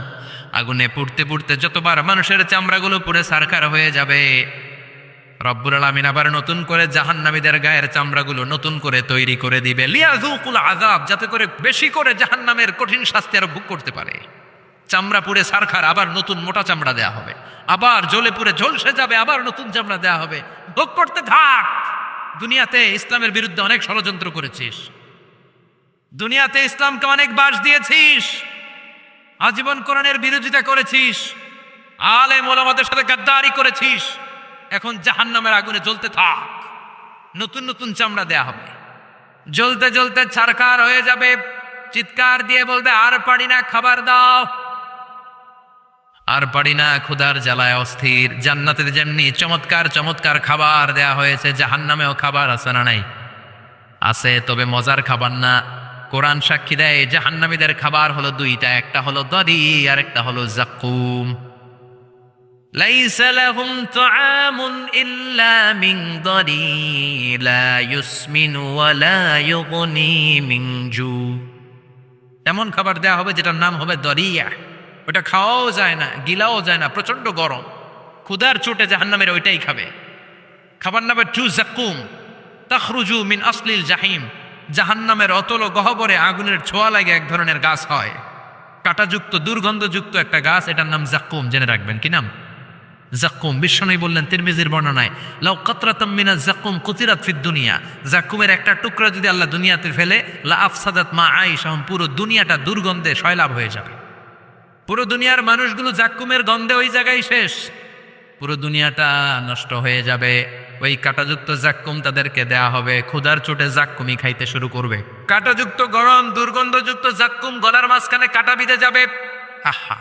আগুনে পুড়তে পুড়তে যতবার মানুষের চামড়াগুলো পুড়ে সারখার হয়ে যাবে, রব্বুল আলামিন আবার নতুন করে জাহান্নামীদের গায়ের চামড়াগুলো নতুন করে তৈরি করে দিবে, লিয়াযুকুল আযাব, যাতে করে বেশি করে জাহান্নামের কঠিন শাস্তি আরো ভোগ করতে পারে। চামড়া পুড়ে সারখার, আবার নতুন মোটা চামড়া দেয়া হবে, আবার জ্বলে পুড়ে ঝলসে যাবে, আবার নতুন চামড়া দেয়া হবে। ভোগ করতে থাক। দুনিয়াতে ইসলামের বিরুদ্ধে অনেক ষড়যন্ত্র করেছিস, দুনিয়াতে ইসলামকে অনেক বাস দিয়েছিস, আজীবন কোরআনের বিরোধিতা করেছিস, আলেম ওলামাদের সাথে গাদ্দারি করেছিস। এখন জাহান্নামের আগুনে জ্বলতে থাক, নতুন নতুন চামড়া দেয়া হবে, জ্বলতে জ্বলতে ছারখার হয়ে যাবে। চিৎকার দিয়ে বলবে, আর পারি না, খাবার দাও। আর পারি না, ক্ষুধার জ্বালায় অস্থির। জান্নাতে যেমনি চমৎকার চমৎকার খাবার দেয়া হয়েছে, জাহান্নামেও খাবার আছে না নাই? আছে, তবে মজার খাবার না। কোরআন সাক্ষী দেয় জাহান্নামীদের খাবার হলো দুইটা, একটা হলো দরি আর একটা হলো জাকুম। লাইসা লাহুম তুআমুন ইল্লা মিন দরি লা ইউসমিনু ওয়া লা ইউগনি মিন জু। এমন খাবার দেয়া হবে যেটার নাম হবে দরিয়া। ওটা খাওয়াও যায় না, গিলাও যায় না, প্রচন্ড গরম। ক্ষুধার চোটে জাহান্নামের ওইটাই খাবে। খাবার নামে টু জাকুম তাখরুজু মিন আসলিল জাহিম। জাহান্নামের অতল গহ্বরে আগুনের ছোঁয়া লাগে এক ধরনের গাছ হয়, কাঁটাযুক্ত দুর্গন্ধযুক্ত একটা গাছ, এটার নাম জাকুম। জেনে রাখবেন কি নাম? জাকুম। বিশ্বনবী বললেন তিরমিজির বর্ণনায়, লাউ কাতরাতাম মিনাজ জাকুম কুতিরাত ফিদ দুনিয়া। জাকুমের একটা টুকরা যদি আল্লাহ দুনিয়াতে ফেলে, লা আফসাদাত মা আইশাহুম, পুরো দুনিয়াটা দুর্গন্ধে সয়লাব হয়ে যাবে। পুরো দুনিয়ার মানুষগুলো জাকুমের গন্ধে ওই জায়গায় শেষ, পুরো দুনিয়াটা নষ্ট হয়ে যাবে। ওই কাঁটাযুক্ত জাক্কুম তাদেরকে দেয়া হবে, ক্ষুধার চোটে জাক্কুমই খাইতে শুরু করবে। কাঁটাযুক্ত গরম দুর্গন্ধযুক্ত জাক্কুম গলার মাঝখানে কাঁটা বিঁধে যাবে। আহা,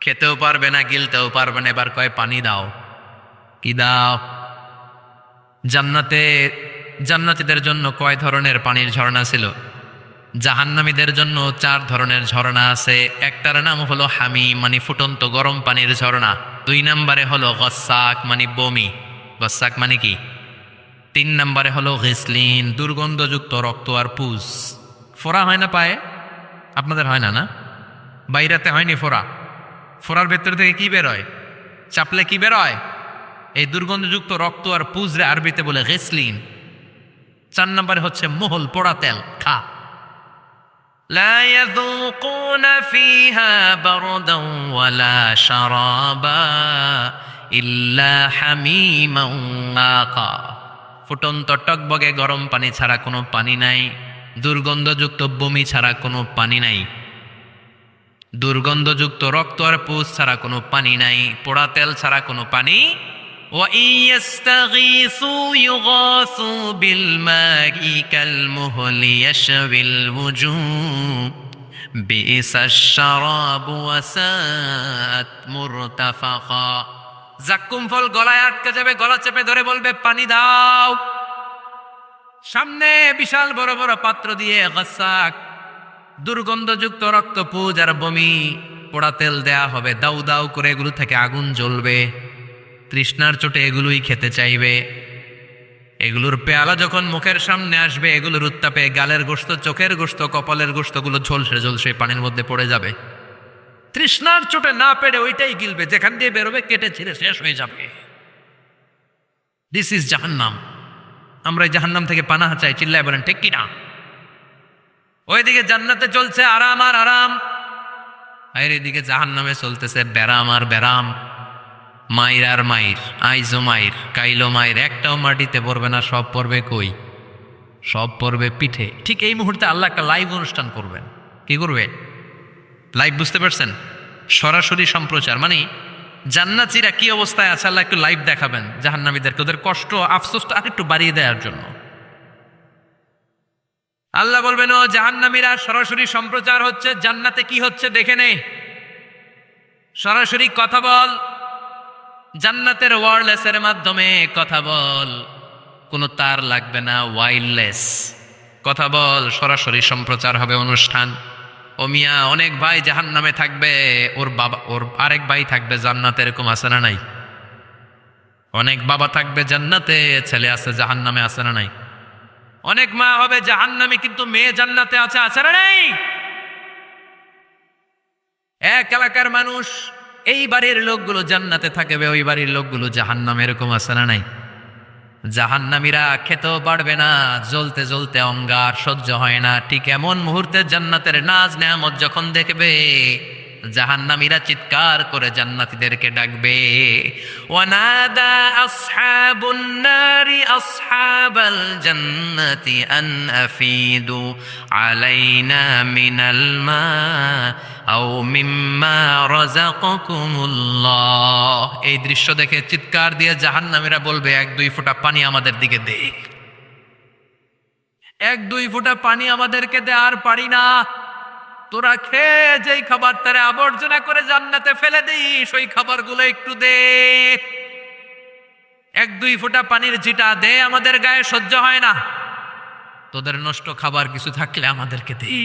খেতেও পারবে না, গিলতেও পারবে না। এবার কয়, পানি দাও। কি দাও? জান্নাতীদের জন্য কয় ধরনের পানির ঝর্ণা ছিল? জাহান্নামীদের জন্য 4 ধরনের ঝর্ণা আছে। একটার নাম হলো হামিম, মানে ফুটন্ত গরম পানির ঝর্ণা। 2 নম্বরে হলো গসাক, মানে বমি। গসাক মানে কি? 3 নম্বরে হলো গিসলিন, দুর্গন্ধযুক্ত রক্ত আর পুজ। ফোড়া হয় না পায়ে? আপনাদের হয় না? না, বাইরাতে হয়নি ফোড়া? ফোড়ার ভেতর থেকে কি বেরোয়? চাপলে কি বেরোয়? এই দুর্গন্ধযুক্ত রক্ত আর পুজরে আরবিতে বলে গিসলিন। 4 নম্বরে হচ্ছে মোহল, পোড়া তেল। খা। لا يذوقون فيها بردا ولا شرابا إلا حميما وغساقا। ফুটন্ত টকবগে গরম পানি ছাড়া কোনো পানি নাই, দুর্গন্ধযুক্ত বমি ছাড়া কোনো পানি নাই, দুর্গন্ধযুক্ত রক্ত আর পুষ ছাড়া কোনো পানি নাই, পোড়া তেল ছাড়া কোনো পানি। وَإِن يَسْتَغِيثُوا يُغَاثُوا بِالْمَاءِ كَالْمُهْلِ يَشْوِي الْوُجُوهَ بِئْسَ الشَّرَابُ وَسَاءَتْ مُرْتَفَقًا। জাক্কুম ফল গলায় আটকে যাবে, গলা চেপে ধরে বলবে, পানি দাও। সামনে বিশাল বড় বড় পাত্র দিয়ে গসাক, দুর্গন্ধযুক্ত রক্ত, পুজ আর বমি, পোড়া তেল দেয়া হবে। দাউ দাউ করে এগুলো থেকে আগুন জ্বলবে। তৃষ্ণার চোটে এগুলোই খেতে চাইবে। এগুলোর পেয়ালা যখন মুখের সামনে আসবে, এগুলোর উত্তাপে গালের গোশত, চোখের গোশত, কপালের গোশতগুলো ঝলসে ঝলসে পানির মধ্যে পড়ে যাবে। তৃষ্ণার চোটে না পেরে ওইটাই গিলবে, যেখান দিয়ে বেরোবে কেটে ছিঁড়ে শেষ হয়ে যাবে। দিস ইজ জাহান্নাম। আমরা এই জাহান্নাম থেকে পানাহা চাই। চিল্লায় বলেন ঠিক কিনা? ওইদিকে জান্নাতে চলছে আরাম আর আরাম, আর এদিকে জাহান্নামে চলতেছে ব্যারাম আর ব্যারাম। মাইর আর মাইর, আইজো মাইর, কাইলো মাইর। একটাও মাটিতে পড়বে না, সব পড়বে কই? সব পড়বে পিঠে। ঠিক এই মুহূর্তে আল্লাহ একটা লাইভ অনুষ্ঠান করবেন। কি করবে? লাইভ, বুঝতে পারছেন? সরাসরি সম্প্রচার। মানে জান্নাতীরা কি অবস্থায় আছে আল্লাহ একটু লাইভ দেখাবেন জাহান্নামীদেরকে, ওদের কষ্ট আফসোসটা আর একটু বাড়িয়ে দেওয়ার জন্য। আল্লাহ বলবেন, ও জাহান্নামীরা, সরাসরি সম্প্রচার হচ্ছে, জান্নাতে কি হচ্ছে দেখে নে, সরাসরি কথা বল। জান্নাতের ওয়্যারলেসের মাধ্যমে কথা বল, কোনো তার লাগবে না, ওয়্যারলেস কথা বল। সরাসরি সম্প্রচার হবে অনুষ্ঠান। ও মিয়া, অনেক ভাই জাহান্নামে থাকবে, ওর আরেক ভাই থাকবে জান্নাতে, এরকম আছে না নাই? অনেক বাবা থাকবে জান্নাতে, ছেলে আছে জাহান্নামে, আছে না নাই? অনেক মা হবে জাহান্নামী, কিন্তু মেয়ে জান্নাতে আছে, আছে না নাই? এক এলাকার মানুষ এই বাড়ির লোকগুলো জান্নাতে থাকবে, ওই বাড়ির লোকগুলো জাহান্নামে, এরকম আছে না নাই? জাহান্নামীরা খেতেও পারবে না, জ্বলতে জ্বলতে অঙ্গার সহ্য হয় না। ঠিক এমন মুহূর্তে জান্নাতের নাজ নেয়ামত যখন দেখবে, জাহান্নামীরা চিৎকার করে জান্নাতীদেরকে ডাকবে, ওয়ানাদা আসহাবুন নারি আসহাবাল জান্নাতি আন আফিদু আলাইনা মিনাল মা আও মিম্মা রাযাকাকুমুল্লাহ। এই দৃশ্য দেখে চিৎকার দিয়ে জাহান্নামীরা বলবে, 1-2 ফোঁটা পানি আমাদের দিকে দে, 1-2 ফোঁটা পানি আমাদেরকে দে, আর পারি না। তোরা খেয়ে যেই খাবার তারা আবর্জনা করে জান্নাতে ফেলে দিস, ওই খাবারগুলো একটু দে, 1-2 ফোঁটা পানির ছিটা দে, আমাদের গায়ে সহ্য হয় না। তোদের নষ্ট খাবার কিছু থাকলে আমাদেরকে দে।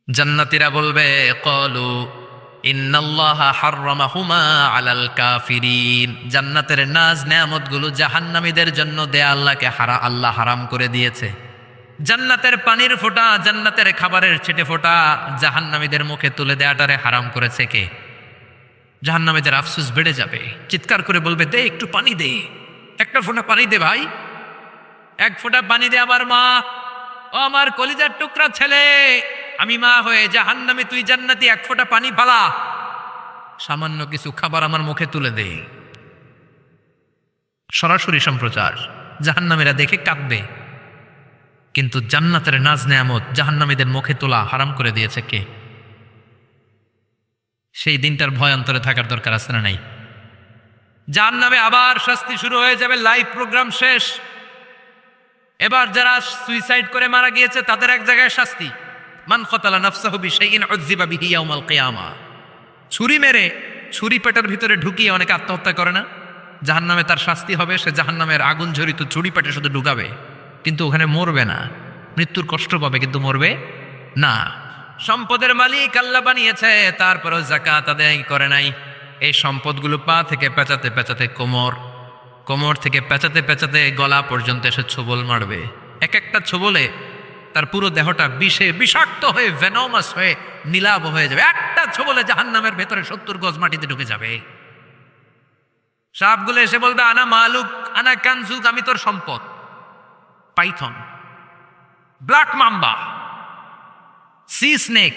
জান্নাতীরা বলবে, ক্বালু ইন্নাল্লাহা হাররামাহুমা আলাল কাফিরিন। জান্নাতের নাজ নেয়ামতগুলো জাহান্নামীদের জন্য দেয়া আল্লাহ হারাম করে দিয়েছে। জান্নাতের পানির ফোঁটা, জান্নাতের খাবারের ছিটে ফোঁটা জাহান্নামীদের মুখে তুলে দেয়াটারে হারাম করেছে কে? জাহান্নামীদের আফসোস বেড়ে যাবে, চিৎকার করে বলবে, দে একটু পানি দে, 1 ফোঁটা পানি দে ভাই, 1 ফোঁটা পানি দে আমার মা, ও আমার কলিজার টুকরা ছেলে, আমি মা হয়ে জাহান্নামে, তুই জান্নাতি, 1 ফোঁটা পানি ফালা, সামান্য কিছু খাবার আমার মুখে তুলে দে। সরাসরি সম্প্রচার, জাহান্নামীরা দেখে কাঁদবে। কিন্তু জান্নাতের নাজ নেয়ামত জাহান্নামীদের মুখে তোলা হারাম করে দিয়েছে কে? সেই দিনটার ভয় অন্তরে থাকার দরকার আছে না নাই? জাহান্নামে আবার শাস্তি শুরু হয়ে যাবে, লাইভ প্রোগ্রাম শেষ। এবার যারা সুইসাইড করে মারা গিয়েছে তাদের এক জায়গায় শাস্তি, মান কতালা নাফসাহু বিশাইইন উযযিবা বিহি ইয়াউমাল কিয়ামা। ছুরি মেরে, ছুরি পেটের ভিতরে ঢুকিয়ে অনেকে আত্মহত্যা করে না? জাহান্নামে তার শাস্তি হবে, সে জাহান্নামের আগুন ঝরিত ছুরি পেটে শুধু ঢুকাবে, কিন্তু ওখানে মরবে না, মৃত্যুর কষ্ট পাবে কিন্তু মরবে না। সম্পদের মালিক আল্লাহ বানিয়েছে, তারপরেও যাকাত আদায় করে নাই। এই সম্পদগুলো পা থেকে পেঁচাতে পেঁচাতে কোমর থেকে পেঁচাতে পেঁচাতে গলা পর্যন্ত এসে ছোবল মারবে। এক একটা ছোবলে তার পুরো দেহটা বিষে বিষাক্ত হয়ে, ভেনমাস হয়ে নীলাভ হয়ে যাবে। একটা ছোবলে জাহান্নামের ভেতরে 70 গজ মাটিতে ঢুকে যাবে। সাপগুলো এসে বলবে, আনা মালুক আনা কানজুক, আমি তোর সম্পদ। Python, black mamba, C snake,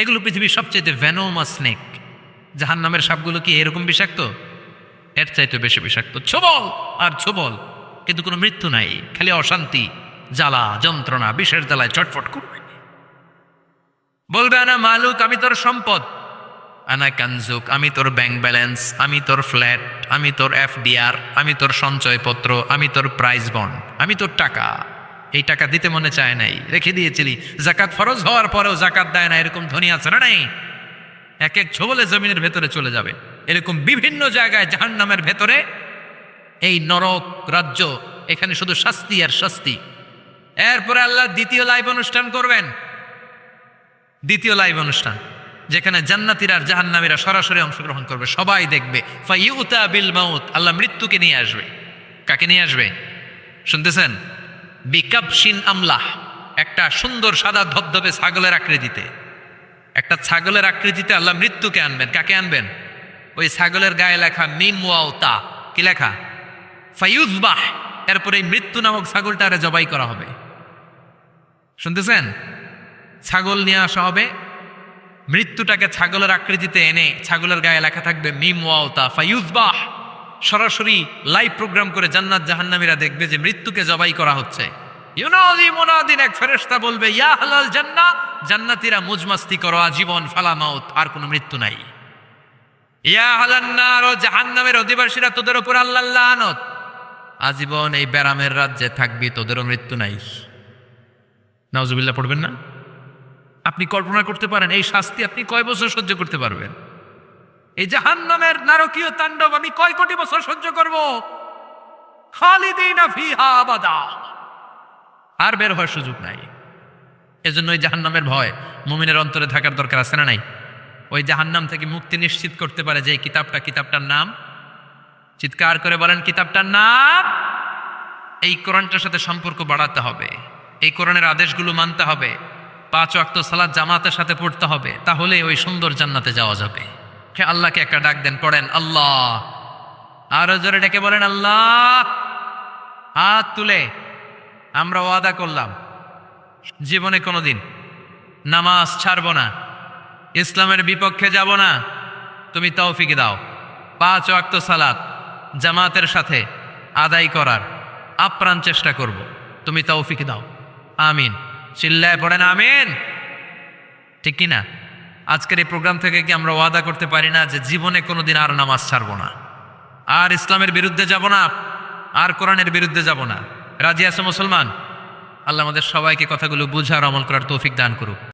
এগুলো পৃথিবীর সবচেয়ে ভেনোমাস স্নেক। জাহান্নামের সাপগুলো কি এরকম বিষাক্ত? এর চাইতে বেশি বিষাক্ত। ছোবল আর ছোবল, কিন্তু কোনো মৃত্যু নাই, খালি অশান্তি, জ্বালা যন্ত্রণা, বিষের জ্বালায় চটফট করবে। বলবে, আনা মালুক, আমি তোর সম্পদ। আনা কানজুক, আমি তোর ব্যাংক ব্যালেন্স, আমি তোর ফ্ল্যাট, আমি তোর FDR, আমি তোর সঞ্চয়পত্র, আমি তোর প্রাইজ বন্ড, আমি তোর টাকা। এই টাকা দিতে মনে চায় নাই, রেখে দিয়েছিলি, জাকাত ফরজ হওয়ার পরেও জাকাত দেয় না, এরকম ধনী আছে না নাই? এক এক ছোবলে জমিনের ভেতরে চলে যাবে। এরকম বিভিন্ন জায়গায় জাহান্নামের ভেতরে এই নরক রাজ্য, এখানে শুধু শাস্তি আর শাস্তি। এরপরে আল্লাহ দ্বিতীয় লাইভ অনুষ্ঠান করবেন, দ্বিতীয় লাইভ অনুষ্ঠান, যেখানে জান্নাতীরা আর জাহান্নামীরা সরাসরি অংশগ্রহণ করবে, সবাই দেখবে। ফাইউতা বিল মাউত, আল্লাহ মৃত্যুকে নিয়ে আসবে। কাকে নিয়ে আসবে শুনতেছেন? বিকাবশিন আমলাহ, একটা সুন্দর সাদা ধবধবে ছাগলের আকৃতিতে, একটা ছাগলের আকৃতিতে আল্লাহ মৃত্যুকে আনবেন। কাকে আনবেন? ওই ছাগলের গায়ে লেখা মিম ওয়াও তা, কি লেখা? ফায়ুজবাহ। এরপরে এই মৃত্যু নামক ছাগলটারে জবাই করা হবে। শুনতেছেন? ছাগল নিয়ে আসা হবে, মৃত্যুটাকে ছাগলের আকৃতিতে এনে ছাগলের গায়ে লেখা থাকবে মিম ওয়াও তা ফায়ুজবাহ। সরাসরি লাইভ প্রোগ্রাম করে জান্নাত জাহান্নামীরা দেখবে যে মৃত্যুকে জবাই করা হচ্ছে। ইউনাদি মুনাদিন, এক ফেরেশতা বলবে, ইয়া আহলাল জান্নাহ, জান্নাতীরা মুজমাস্তি করো আজীবন, ফালা মাউত, আর কোনো মৃত্যু নাই। ইয়া আহলান নার, জাহান্নামের অধিবাসীরা, তোদের উপর আল্লাহর লানত, আজীবন এই ব্যারামের রাজ্যে থাকবি, তোদেরও মৃত্যু নাই। নাউজুবিল্লাহ পড়বেন না? আপনি কল্পনা করতে পারেন এই শাস্তি আপনি কয় বছর সহ্য করতে পারবেন? এই জাহান্নামের নারকীয় তাণ্ডব আমি কয় কোটি বছর সহ্য করব? খালিদিনা ফিহা আবাদা, আর বের হওয়ার সুযোগ নাই। এজন্য ওই জাহান্নামের ভয় মুমিনের অন্তরে থাকার দরকার আছে না নাই? ওই জাহান্নাম থেকে মুক্তি নিশ্চিত করতে পারে যে কিতাবটার নাম, চিৎকার করে বলেন, কিতাবটার নাম। এই কোরআনটার সাথে সম্পর্ক বাড়াতে হবে, এই কোরআনের আদেশগুলো মানতে হবে, 5 ওয়াক্ত সালাত জামাতের সাথে পড়তে হবে, তাহলে ওই সুন্দর জান্নাতে যাওয়া যাবে। আল্লাহকে একটা ডাক দেন, পড়েন আল্লাহ। আরো জোরে ডেকে বলেন আল্লাহ। হাত তুলে আমরা ওয়াদা করলাম জীবনে কোনোদিন নামাজ ছাড়ব না, ইসলামের বিপক্ষে যাব না। তুমি তৌফিক দাও 5 ওয়াক্ত সালাত জামাতের সাথে আদায় করার আপ্রাণ চেষ্টা করব। তুমি তৌফিক দাও, আমিন। চিল্লায় পড়েন আমিন। ঠিক কিনা? আজকের এই প্রোগ্রাম থেকে কি আমরা ওয়াদা করতে পারি না যে জীবনে কোনোদিন আর নামাজ ছাড়ব না, আর ইসলামের বিরুদ্ধে যাব না, আর কোরআনের বিরুদ্ধে যাব না? রাজি আছে মুসলমান? আল্লাহ আমাদের সবাইকে কথাগুলো বুঝার আমল করার তৌফিক দান করুক।